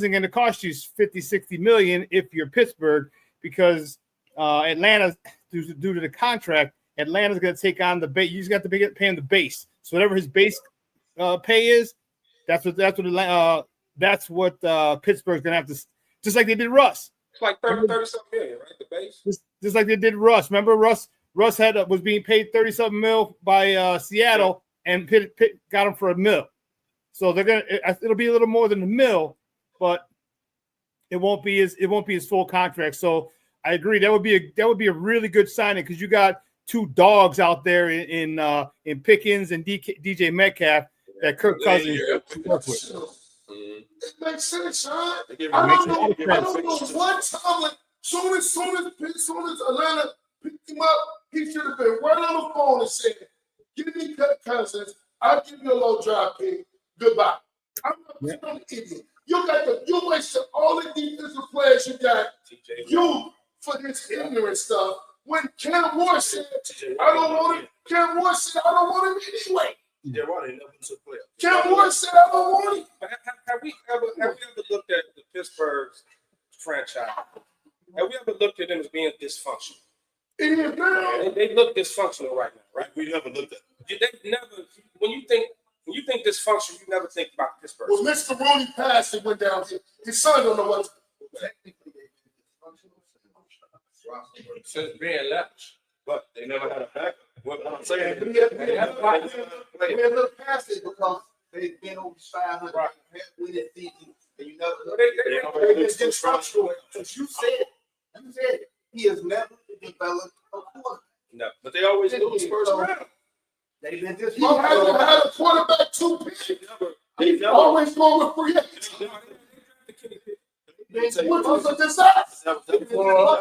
going to cost you 50, 60 million if you're Pittsburgh, because Atlanta, due to the contract, Atlanta's going to take on the base. You just got to pay him the base. So whatever his base pay is, that's what Pittsburgh's going to have to, just like they did Russ. It's like 30-something million, right? The base. Just like they did Russ. Remember Russ was being paid 30-something mil by Seattle, and Pitt got him for $1 million. So it'll be a little more than $1 million, but it won't be his full contract. So I agree that would be a really good signing, because you got two dogs out there in Pickens and DJ Metcalf that Kirk Cousins work with. It makes sense, Sean. I don't know what Tomlin. Soon as Atlanta picked him up, he should have been right on the phone and said, "Give me Kirk Cousins. I'll give you a low draft pick. Goodbye." I'm not an idiot. You wasted all the defensive players you got for this ignorant stuff. When Cam Moore said, "I don't want him," Cam Moore said, "I don't want him anyway." Cam Moore said, "I don't want him." Have we ever looked at the Pittsburgh's franchise? Have we ever looked at them as being dysfunctional? It is now. They look dysfunctional right now, right? We never looked at them. They never. When you think dysfunction, you never think about Pittsburgh. Well, Mr. Rooney passed and went down here. His son don't know what to do. Since being left. But they never had a backup. What I'm saying, We have looked past it because they've been over 500 winning season, and you never look. They It's dysfunctional. As you said, he has never developed a quarterback. No, but they always lose first round. They've been He dysfunctional. hasn't had a quarterback 2 picks. He's always going with free agents. Which was a disaster. That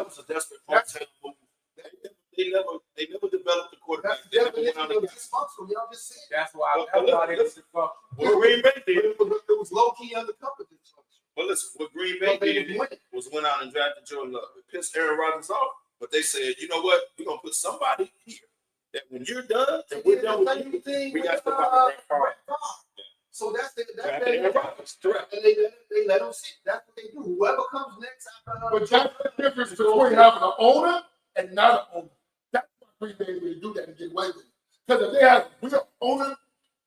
was a desperate part-time move. They never developed the quarterback. They never went on a Dysfunctional. Y'all just said. That's why it's dysfunctional. What Green Bay did. It was low-key undercover dysfunctional. Well, listen, what Green Bay did was went out and drafted Jordan Love. It pissed Aaron Rodgers off, but they said, you know what? We're gonna put somebody here that when you're done and we're done with you, we got somebody So that's Aaron Rodgers. Correct. And they let them see. That's what they do. Whoever comes next after But that's the difference between having an owner and not an owner. That's why Green Bay would do that and get away with it. Because if they had a real owner,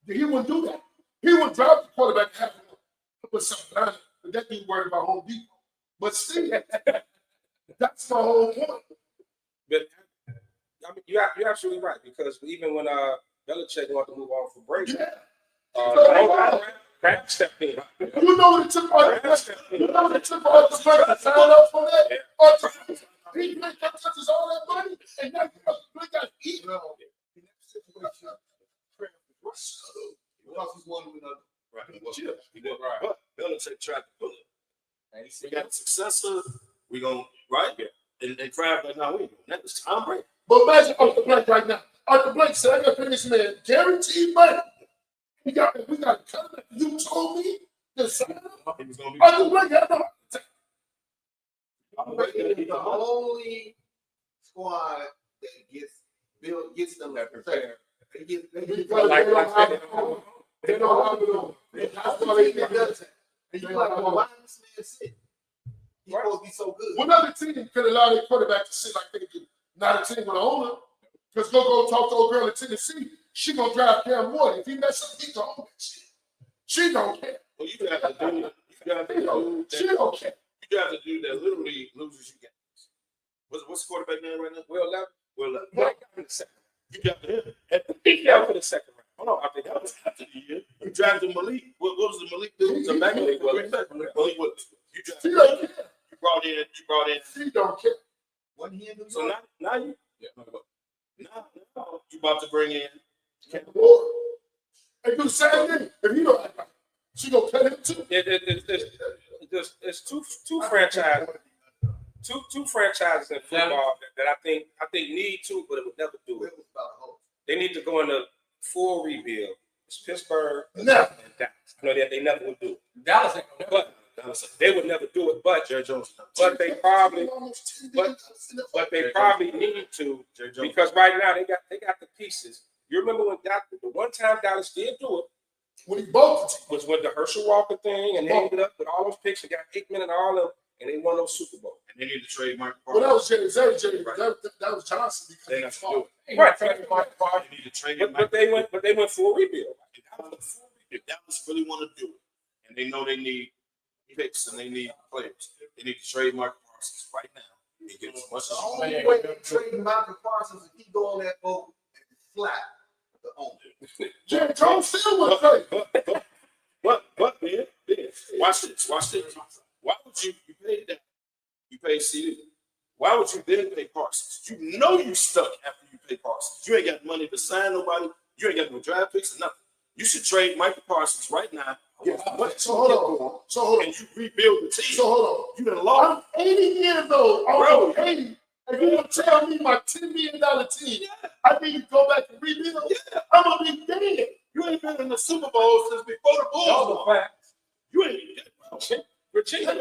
he wouldn't do that. He would draft the quarterback and have him put something on it. But that dude worried about Home Depot. But still, that's my whole point. But I mean, you're absolutely right, because even when Belichick wanted to move on from Brady, Kraft stepped in. You know what it took all the money to sign up for that? He touches all that money, and now you got eaten. in that situation, because he's one with another. Right. But Belichick tried to pull it. We got a successor. We gonna and Kraft like, no, we ain't doing that. It's Tom Brady. But imagine Arthur Blank right now. Arthur Blank said, I got to pay this man guaranteed money. We got to cut him. You told me to sign him. Arthur Blank had no The only squad that gets them that prepare. They don't have it on. That's why they get that. And you're like, well, why does this man sit? He's supposed to be so good. What other team could allow their quarterback to sit like they do? Not a team with an owner. Because go talk to old girl in Tennessee. She gonna drive Cam Ward. If he mess up, he gonna own that shit. She don't care. Well, you have to do it. She don't care. You have to do that. Literally loses you games. What's the quarterback name right now? Will Levis. You got him. He got for the second round. Hold on, I think that was after the year. You drafted Malik. What was the Malik? It was a back Malik Willis. You drafted. She don't care. You brought in. She don't care. Wasn't he in New York? So now you. Now you about to bring in Cam Ward. And do the same thing. If he don't act right, she gonna cut him too. It's two franchises. Two franchises in football that I think need to, but it would never do it. They need to go into full rebuild. It's Pittsburgh and Dallas. I know that they never would do it. Dallas ain't gonna They would never do it, but they probably need to, because right now they got the pieces. You remember when the one time Dallas did do it, when he both was with the Herschel Walker thing, and they ended up with all those picks. They got 8 minutes all of them, and they won those Super Bowl. And they need to trade Mike Well, that was Jerry. That was Johnson because they he have was to do it. Right. They need to trade him. But they went full rebuild. If Dallas really want to do it, and they know they need picks and they need players, they need to trade Michael Parsons right now and get as much as the only way to trade Michael Parsons is if he go on that boat and slap the owner. Jerry Jones still was trade. But man, watch this. Why would you pay that? You pay CD. Why would you then pay Parsons? You know you stuck after you pay Parsons. You ain't got money to sign nobody. You ain't got no draft picks or nothing. You should trade Michael Parsons right now. So hold on. And you rebuild the team. So hold on. You done lost. I'm 80 years old. I'm 80. And you gonna tell me my $10 million team, I need to go back and rebuild? Yeah. I'm gonna be dead. You ain't been in the Super Bowl since before the Bulls. You ain't. Virginia.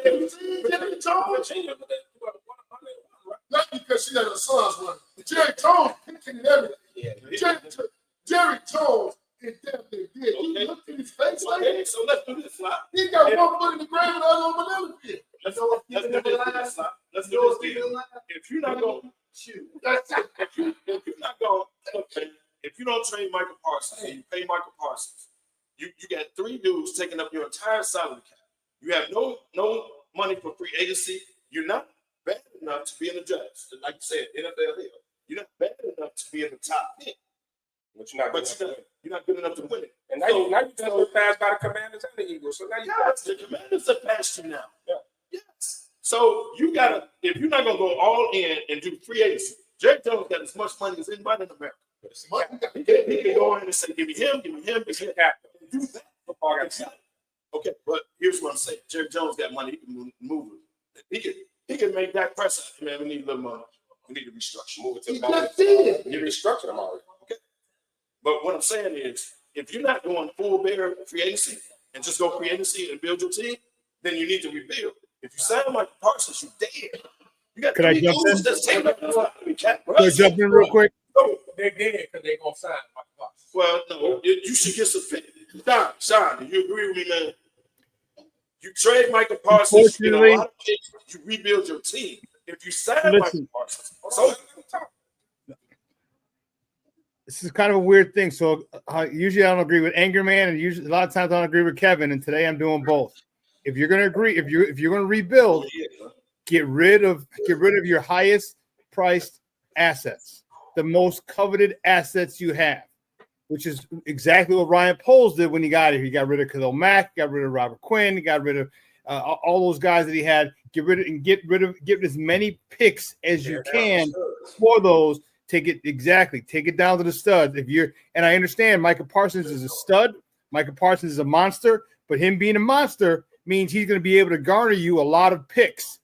Not because she had her sons running. Jerry Jones picking and everything. Jerry Jones is definitely did. He looked in his face like that. So let's do this, Slot. He got one foot in the grave and the other on the field. Let's do this, Slot. Let's do this deal. If you're not going to shoot, if you don't trade Michael Parsons and you pay Michael Parsons, you got 3 dudes taking up your entire salary cap. You have no money for free agency. You're not bad enough to be in the draft. Like you said, NFL here. You're not bad enough to be in the top pick. But you're not good enough to win. You're not good enough to win it. And now you just surpassed by the Commanders and the Eagles. So now you the Commanders have passed you now. Yeah. Yes. So you gotta, if you're not gonna go all in and do free agency, Jerry Jones got as much money as anybody in America. He can go in and say, give me him, give me him, give me him. Do that. Okay, but here's what I'm saying. Jerry Jones got money. He can move it. He can make that press out. Man, we need a little money. We need to restructure. Move it to the You restructured them already. Okay. But what I'm saying is, if you're not going full bear free agency and just go free agency and build your team, then you need to rebuild. If you sign Michael Parsons, you're dead. You got Could I jump in? Could I jump in real quick? They did because they're going to sign Michael Parsons. Well, no, you should get some fit. Sean, do you agree with me, man? You trade Michael Parsons, you get a lot of picks, you rebuild your team. If you sign Michael Parsons, this is kind of a weird thing. So usually I don't agree with Anger Man, and usually a lot of times I don't agree with Kevin. And today I'm doing both. If you're going to agree, if you're going to rebuild, get rid of your highest priced assets, the most coveted assets you have, which is exactly what Ryan Poles did when he got here. He got rid of Khalil Mack, got rid of Robert Quinn, he got rid of all those guys that he had. Get as many picks as you can for those. Take it down to the studs. And I understand Michael Parsons is a stud. Michael Parsons is a monster, but him being a monster means he's going to be able to garner you a lot of picks,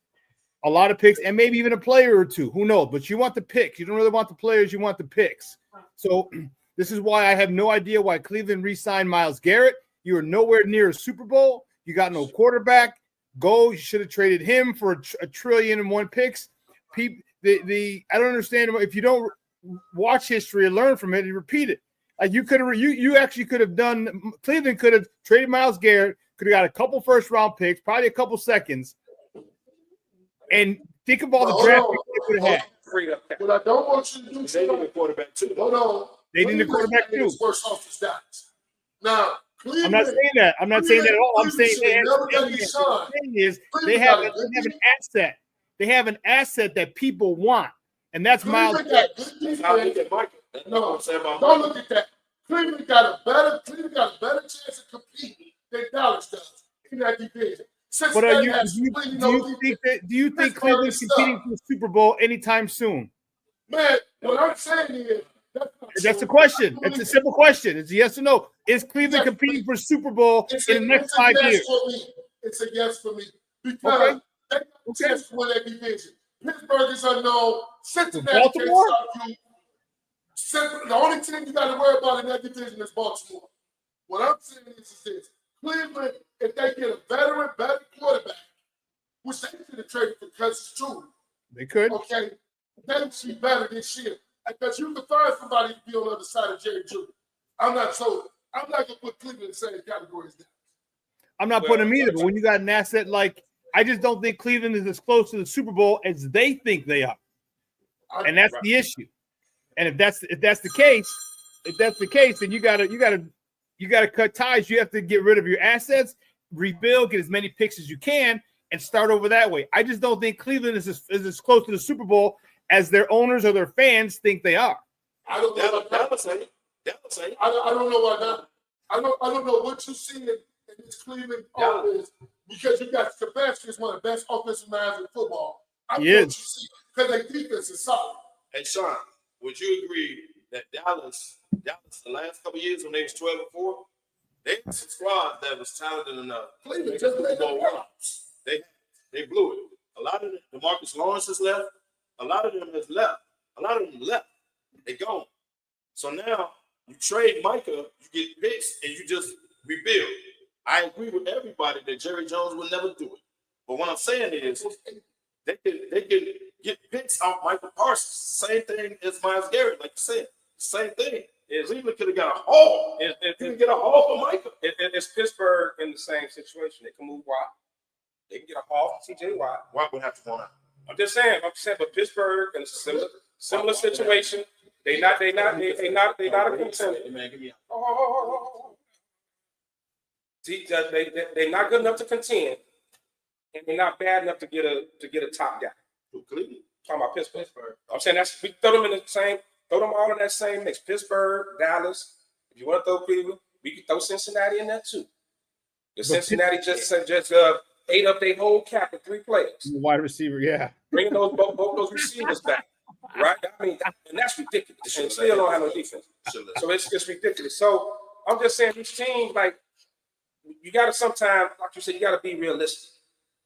and maybe even a player or two. Who knows? But you want the picks. You don't really want the players. You want the picks. So this is why I have no idea why Cleveland re-signed Myles Garrett. You are nowhere near a Super Bowl. You got no quarterback. You should have traded him for $1 trillion and 1 picks. I don't understand if you don't watch history and learn from it and repeat it. Like you actually could have done. Cleveland could have traded Myles Garrett. Could have got a couple first-round picks, probably a couple seconds, and think of all the draft picks they could have had. What I don't want you to do, they need a quarterback too. Hold on. They need a quarterback too. Worse off the stats. Now, Cleveland, I'm not saying that. I'm not saying that at all. I'm saying the thing is they have an asset. They have an asset that people want, and that's Myles Garrett. No, don't look at that. Cleveland got a better chance of competing than Dallas does in that division. But do you think Cleveland's competing for the Super Bowl anytime soon? Man, what I'm saying is that's the question. It's a simple question. It's a yes or no. Is Cleveland competing for Super Bowl in the next 5 years? It's a yes for me because they got a chance to win that division. Pittsburgh is unknown. Cincinnati Baltimore? The only team you got to worry about in that division is Baltimore. What I'm saying is this. Cleveland, if they get a better quarterback, which they could have traded for Cousins too. They could. Okay. They should be better this year. Because you can find somebody to be on the other side of Jerry Jr. I'm not going to put Cleveland in the same category as that. I'm not putting them either, but when you got an asset like, I just don't think Cleveland is as close to the Super Bowl as they think they are. And that's the issue. And if that's the case, then you gotta cut ties. You have to get rid of your assets, rebuild, get as many picks as you can, and start over that way. I just don't think Cleveland is as close to the Super Bowl as their owners or their fans think they are. I don't know. I don't know why not. I don't know what you see in this Cleveland offense because you got Stefanski is one of the best offensive minds in football. I don't know what you see because their defense is solid. Hey, Sean, would you agree that Dallas, the last couple of years when they was 12-4, they had some squads that was talented enough. Cleveland just made the playoffs. They blew it. A lot of the Marcus Lawrence has left. A lot of them has left. A lot of them left. They gone. So now you trade Micah, you get picks, and you just rebuild. I agree with everybody that Jerry Jones will never do it. But what I'm saying is they can get picks off Michael Parsons. Same thing as Myles Garrett, like you said. Same thing. Cleveland could have got a haul. You can get a haul for Micah. It's Pittsburgh in the same situation. They can move Watt. They can get a haul for TJ Watt. Watt would have to go out. I'm just saying, but Pittsburgh in a similar situation. They not a contender. They're not good enough to contend, and they're not bad enough to get a top guy. Cleveland. Talking about Pittsburgh. I'm saying we throw them in the same Throw them all in that same mix. Pittsburgh, Dallas. If you want to throw Cleveland, we can throw Cincinnati in there too. Because Cincinnati just ate up their whole cap of 3 players. Wide receiver, yeah. Bringing both those receivers back, right? I mean, and that's ridiculous. And still don't have no defense. So it's just ridiculous. So I'm just saying, these teams, like, you got to sometimes, like you said, you got to be realistic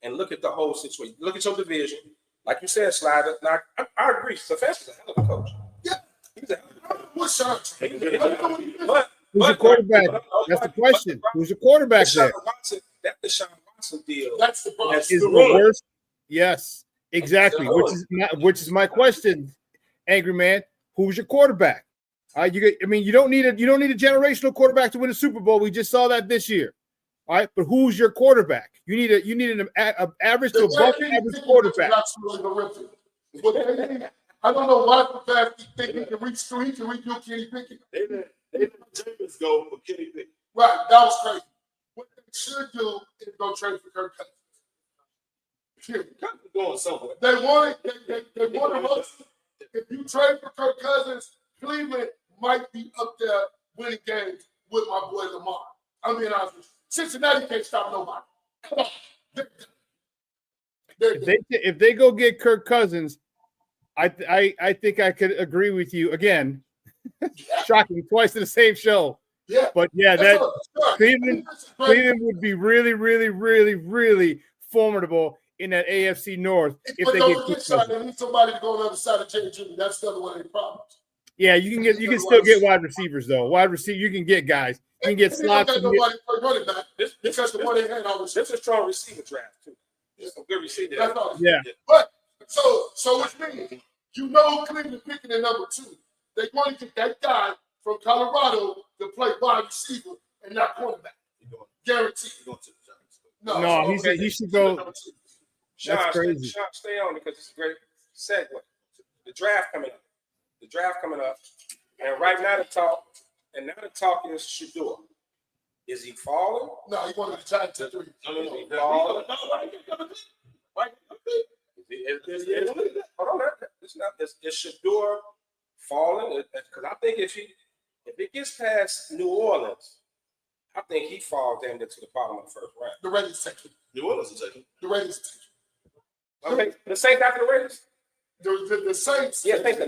and look at the whole situation. Look at your division. Like you said, Slider. Now, I agree. Stefanski's a hell of a coach. Yeah. He's a hell of a coach. What's up? Who's your quarterback? That's the question. Who's your quarterback there? That Deshaun Watson deal. That's the problem. Is the worst. Yes, exactly. Which is my question, Angry Man. Who's your quarterback? You don't need a generational quarterback to win a Super Bowl. We just saw that this year. All right, but who's your quarterback? You need an average to above average quarterback. Absolutely horrific. I don't know why the fast think he can reach through. He can reach you, Kenny Pickett. They let Jameis go for Kenny Pickett. Right, that was crazy. What they should do is go trade for Kirk Cousins. Going somewhere. They wanted us. If you trade for Kirk Cousins, Cleveland might be up there winning games with my boy Lamar. I mean, Cincinnati can't stop nobody. Come on. If they go get Kirk Cousins, I think I could agree with you again. Shocking, twice in the same show. Yeah, but yeah, Cleveland would be really, really, really, really formidable in that AFC North if they get Kirk Cousins. They need somebody to go on the other side of Jerry Jeudy. That's the other one of their problems. Yeah, you can still get wide receivers though. Wide receiver, you can get guys. You can get slots. Nobody running back. Because the one they had always. This is a strong receiver draft too. Some good receivers. Yeah. But so which means Cleveland picking at number 2. They want to get that guy from Colorado to play wide receiver and not cornerback. Guaranteed. No, he should go. That's crazy. Sean, stay on because it's a great segue. The draft coming up. And right now the talk is Shador. Is he falling? No, he wanted to try to 3. Is he falling? Hold on, is Shador falling? Because I think if it gets past New Orleans, I think he falls down to the bottom of the first round. The Raiders take him. New Orleans is taking. The Raiders take him. Okay, the Saints after the Raiders? The Saints. Yeah, Saints.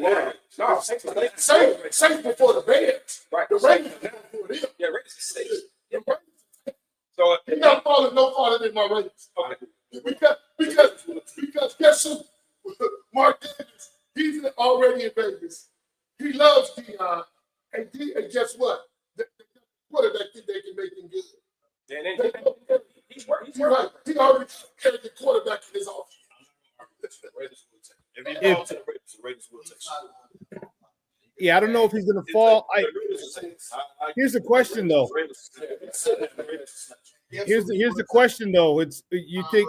No, Saints before the Bears. Right. The Raiders before them. Yeah, Raiders is Saints. Yeah. So he not falling no farther than my Raiders. Okay. Because guess who? Mark Davis, he's already in Vegas. He loves Dion. And guess what? The quarterback think they can make him good. He's working. Right. He already carried the quarterback in his office. If he falls to the Raiders will take. Yeah, I don't know if he's going to fall. Here's the question, though. Here's the question, though. It's you think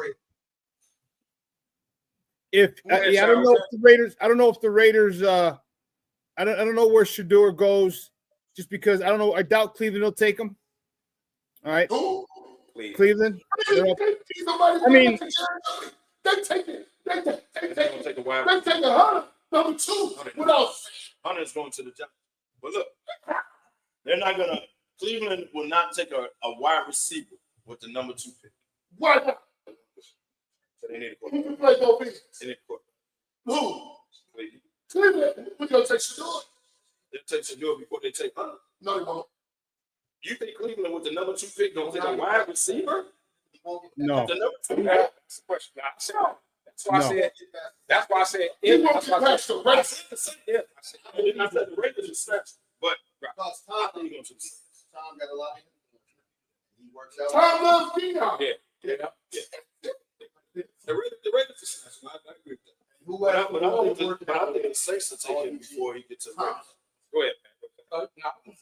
if I don't know if the Raiders. I don't know if the Raiders. I don't know where Shador goes, just because I don't know. I doubt Cleveland will take him. All right, Cleveland. I mean, they take it. They take Hunter number 2 without. Hunter's going to the Giants. But look, they're not gonna. Cleveland will not take a wide receiver with the number 2 pick. Why not? So they need a Who quarterback. can play no business? They need a quarterback. Who? Cleveland. Cleveland. We're gonna take Shador. They'll take Shador before they take Hunter. No, they won't. You think Cleveland with the number 2 pick gonna take a wide receiver? No. The number 2 That's the question. That's why I said. That's why I said. He won't get past the Raiders. I said the Raiders are special, but Because Tom got a lot. He works out. Tom loves Dion. Yeah. the Raiders are special. I agree with that. But I think the Saints will take him before he gets to the Raiders. Go ahead. I agree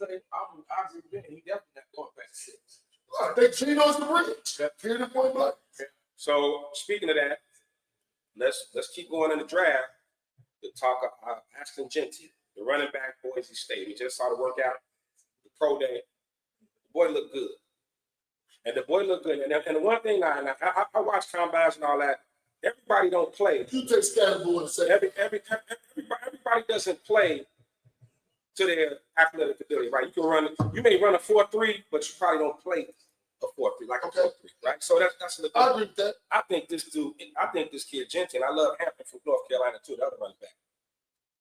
with him. He definitely not going back to 6. I think Gino's the bridge. Period of point blank. So speaking of that, let's keep going in the draft to talk about Ashton Genty, the running back, Boise State. We just saw the workout, the pro day. The boy looked good. And the boy looked good. And the one thing I watch combines and all that, everybody don't play. You take Scatterbull and say Everybody doesn't play to their athletic ability, right? You may run a 4.3, but you probably don't play a 4.3, like a 4.3, right? So that's a little I agree with that. I think this kid Genty, and I love Hampton from North Carolina too, the other running back.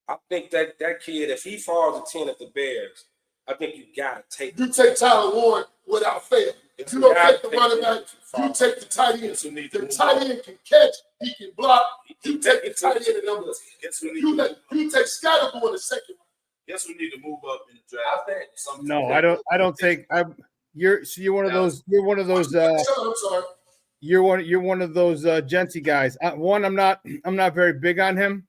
I think that kid, if he falls to 10 at the Bears, I think you gotta take You take Tyler Warren without fail. You don't take the running back, you take the tight end. The tight end can catch, he can block. You take the tight end at number 10. You take Scotty in the second. Guess we need to move up in the draft. No, I don't take. You're one of those. You're one of those. I'm sorry. You're one of those Genty guys. One, I'm not very big on him.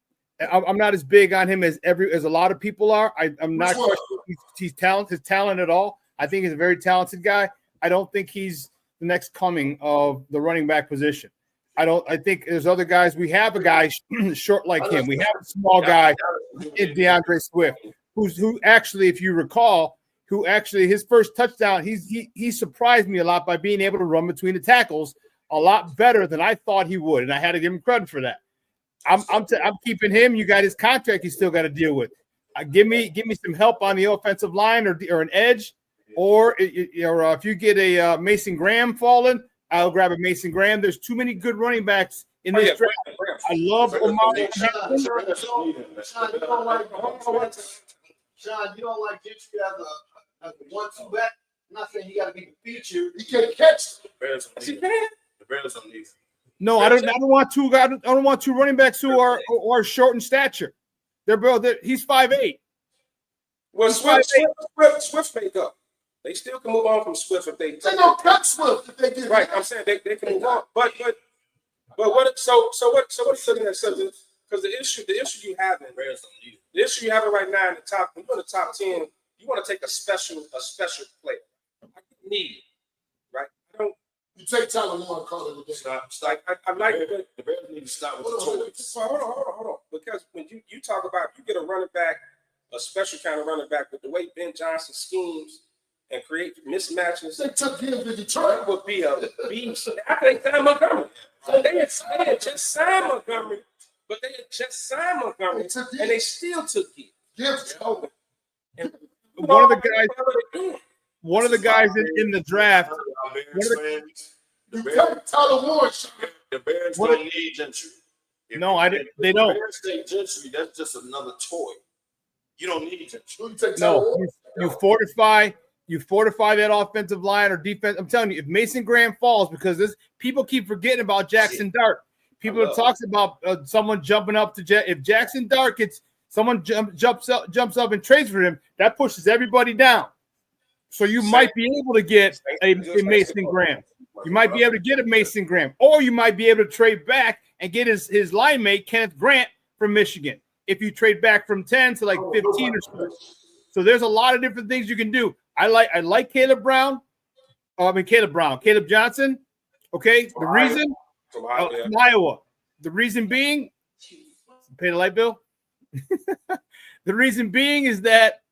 I'm not as big on him as a lot of people are. I'm not questioning his talent at all. I think he's a very talented guy. I don't think he's the next coming of the running back position. I think there's other guys. We have a guy short like him. We have a small guy in DeAndre Swift, who actually, if you recall, his first touchdown, he surprised me a lot by being able to run between the tackles a lot better than I thought he would, and I had to give him credit for that. I'm keeping him. You got his contract. He's still got to deal with. Give me some help on the offensive line or an edge, or if you get a Mason Graham falling, I'll grab a Mason Graham. There's too many good running backs in this draft. I love Omar. Sean, you don't like Gentry as a 1-2 back. I'm not saying he got to be the feature. He can't catch. The Bears don't need. No, I don't want two. I don't want two running backs who are short in stature. He's 5'8". Well, Swift make up. They still can move on from Swift if they. They don't cut Swift if they get right. I'm saying they can move on, but what? So what are you looking at? Because the issue you having right now in the top, when you're in the top 10, you want to take a special player. I need it, right? I don't. You take Tyler Warren, call it a day. Stop. I like the Bears need to stop with the toys. Hold on. Because when you talk about, you get a running back, a special kind of running back, with the way Ben Johnson schemes and create mismatches. They took him to Detroit. That would be a beast. I think Sam Montgomery. They had just signed Montgomery, and they still took it. Yes. One of the guys in the draft. You take Tyler Warren. The Bears don't need Gentry. No, they don't. Bears take Gentry, that's just another toy. You don't need Gentry. No, you fortify that offensive line or defense. I'm telling you, if Mason Graham falls, because people keep forgetting about Jackson Dart. People talks about someone jumping up to if Jackson Dart gets someone jumps up and trades for him, that pushes everybody down. So you might be able to get a Mason Graham. You might be able to get a Mason Graham, or you might be able to trade back and get his line mate Kenneth Grant from Michigan. If you trade back from 10 to like 15 or so. So there's a lot of different things you can do. I like Caleb Johnson. Okay. The reason from Iowa. The reason being, pay the light bill. The reason being is that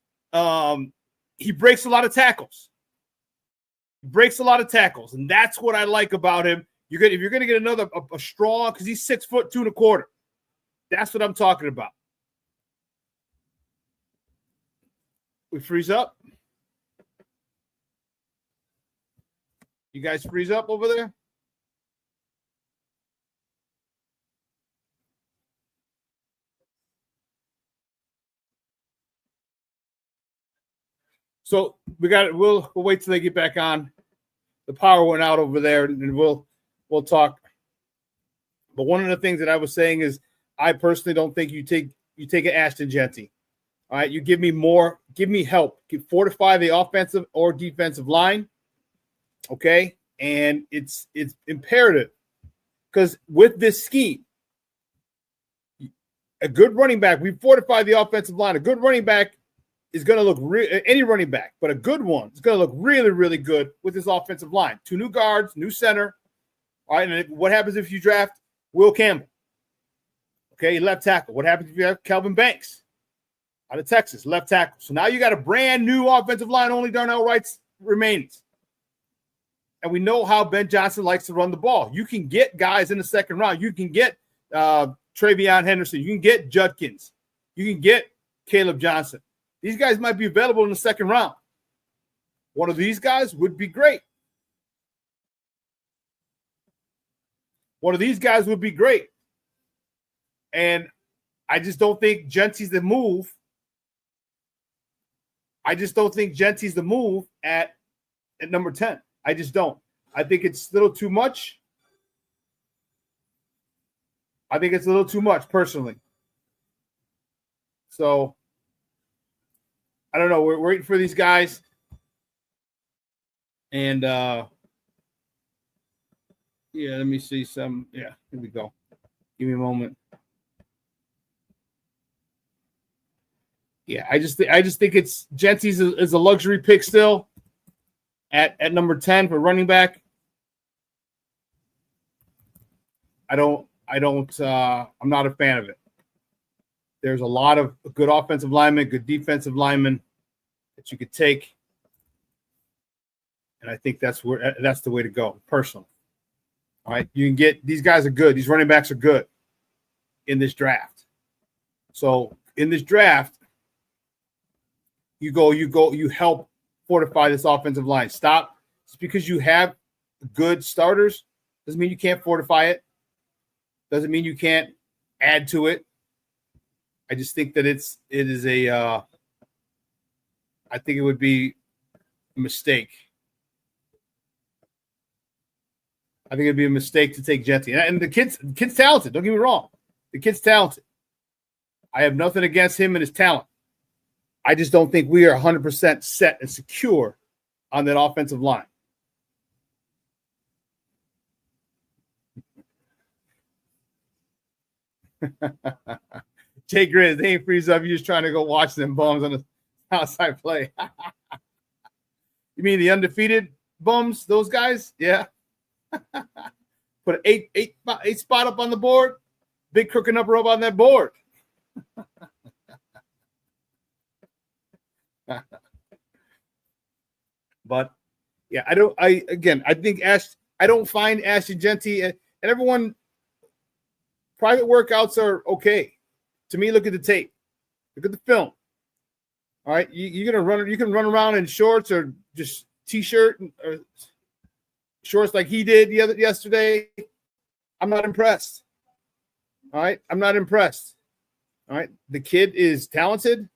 he breaks a lot of tackles. And that's what I like about him. If you're going to get another a strong, because he's 6 foot 2 1/4. That's what I'm talking about. We freeze up. You guys freeze up over there? So we got it. We'll wait till they get back on. The power went out over there, and we'll talk. But one of the things that I was saying is, I personally don't think you take an Ashton Genty. All right, you give me more, give me help, fortify the offensive or defensive line. Okay, and it's imperative because with this scheme, a good running back, we fortify the offensive line. A good running back is going to look any running back, but a good one is going to look really, really good with this offensive line. 2 new guards, new center. All right, and what happens if you draft Will Campbell? Okay, left tackle. What happens if you have Kelvin Banks out of Texas, left tackle? So now you got a brand new offensive line, only Darnell Wright remains. And we know how Ben Johnson likes to run the ball. You can get guys in the second round. You can get Travion Henderson. You can get Judkins. You can get Caleb Johnson. These guys might be available in the second round. One of these guys would be great. One of these guys would be great. And I just don't think Genty's the move. I just don't think Genty's the move at number 10. I just don't. I think it's a little too much. I think it's a little too much, personally. So, I don't know. We're waiting for these guys. And, yeah, let me see some. Yeah, here we go. Give me a moment. Yeah, I just think it's Genty's is a luxury pick still at number 10 for running back. I'm not a fan of it. There's a lot of good offensive linemen, good defensive linemen that you could take. And I think that's the way to go, personally. All right. You can get these guys are good. These running backs are good in this draft. So in this draft, you help fortify this offensive line. Stop. Just because you have good starters doesn't mean you can't fortify it. Doesn't mean you can't add to it. I just think that I think it would be a mistake. I think it'd be a mistake to take Genty. And the kid's talented. Don't get me wrong. The kid's talented. I have nothing against him and his talent. I just don't think we are 100% set and secure on that offensive line. Jay Grizz, they ain't freeze up. You're just trying to go watch them bums on the outside play. You mean the undefeated bums? Those guys? Yeah. Put an eight spot up on the board. Big crooked number up on that board. But yeah, I don't find Ashton Genty and everyone. Private workouts are okay. To me, look at the tape. Look at the film. All right. You're gonna run. You can run around in shorts or just t-shirt or shorts like he did yesterday. I'm not impressed. All right. I'm not impressed. All right. The kid is talented,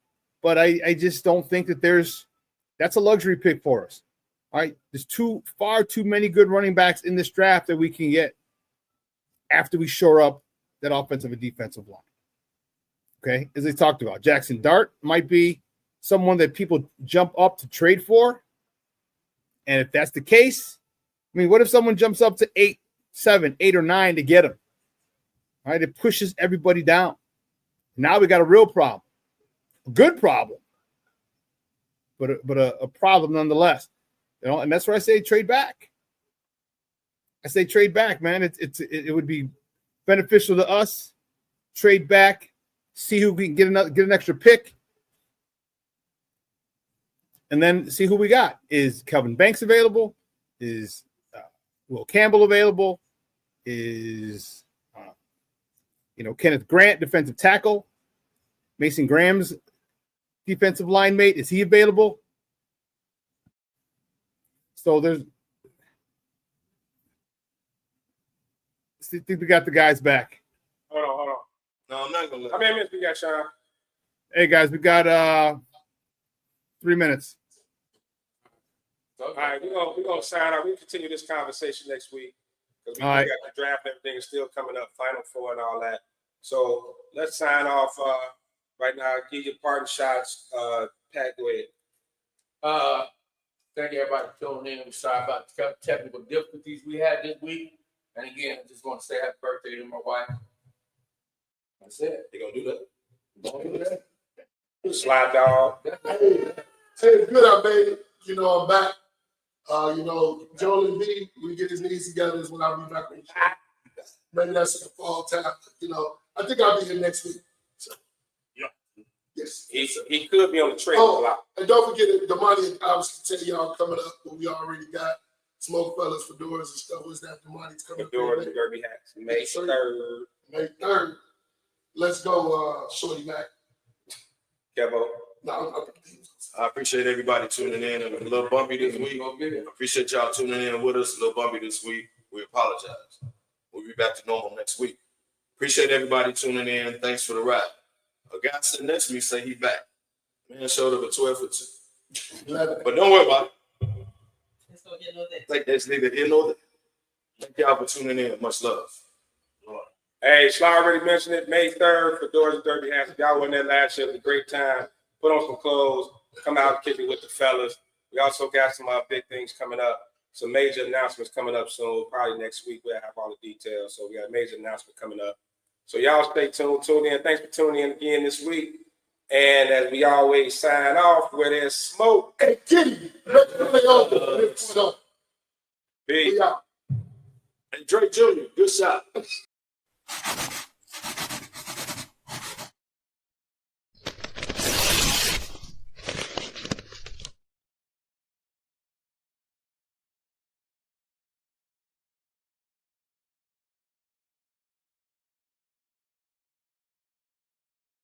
but I just don't think that that's a luxury pick for us. All right. There's far too many good running backs in this draft that we can get after we shore up that offensive and defensive line. Okay. As I talked about, Jackson Dart might be someone that people jump up to trade for. And if that's the case, I mean, what if someone jumps up to 8, 7, 8, or 9 to get him? All right. It pushes everybody down. Now we got a real problem, a good problem, but a problem nonetheless. And that's where I say trade back. I say trade back, man. It would be beneficial to us. Trade back, see who we can get an extra pick, and then see who we got. Is Kelvin Banks available? Is Will Campbell available? Is Kenneth Grant, defensive tackle? Mason Graham's defensive line mate, is he available? So I think we got the guys back. Hold on. No, I'm not gonna let. How many minutes we got, Sean? Hey guys, we got 3 minutes. All right, we're gonna sign off. We'll continue this conversation next week because we All right. got the draft and everything is still coming up, Final Four and all that. So let's sign off right now. Give your parting shots. Pat, go ahead. Thank everybody for tuning in. I'm sorry about the technical difficulties we had this week. And again, I just want to say happy birthday to my wife. That's it. They gonna do that? Don't do that. Slide dog. Hey, it's good I made it. I'm back. Joel and B, when he get his knees together is when I'll be back on the show. Maybe that's in the fall time. I think I'll be here next week. So, yeah. Yes. He could be on the trade block. And don't forget the money, I was tell y'all coming up, but we already got SmokeFellas, fedoras, and stuff. What's that? The money's coming up. Fedoras and derby hats. May 3rd. May 3rd. Let's go, Shorty Mac. Kevo. I appreciate everybody tuning in. It was a little bumpy this week. Appreciate y'all tuning in with us. A little bumpy this week. We apologize. We'll be back to normal next week. Appreciate everybody tuning in. Thanks for the ride. A guy sitting next to me say he back. Man showed up at 12 for 2. But don't worry about it. Like that's neither here nor there. Thank y'all for tuning in. Much love. Hey, Sly already mentioned it. May 3rd for Doors and Derby Hats. Y'all went there last year. It was a great time. Put on some clothes. Come out and kick it with the fellas. We also got some big things coming up. Some major announcements coming up soon. Probably next week we'll have all the details. So we got a major announcement coming up. So y'all stay tuned. Tune in. Thanks for tuning in again this week. And as we always sign off, where there's smoke. Hey, Kitty. Peace. Hey, Drake Jr., good shot.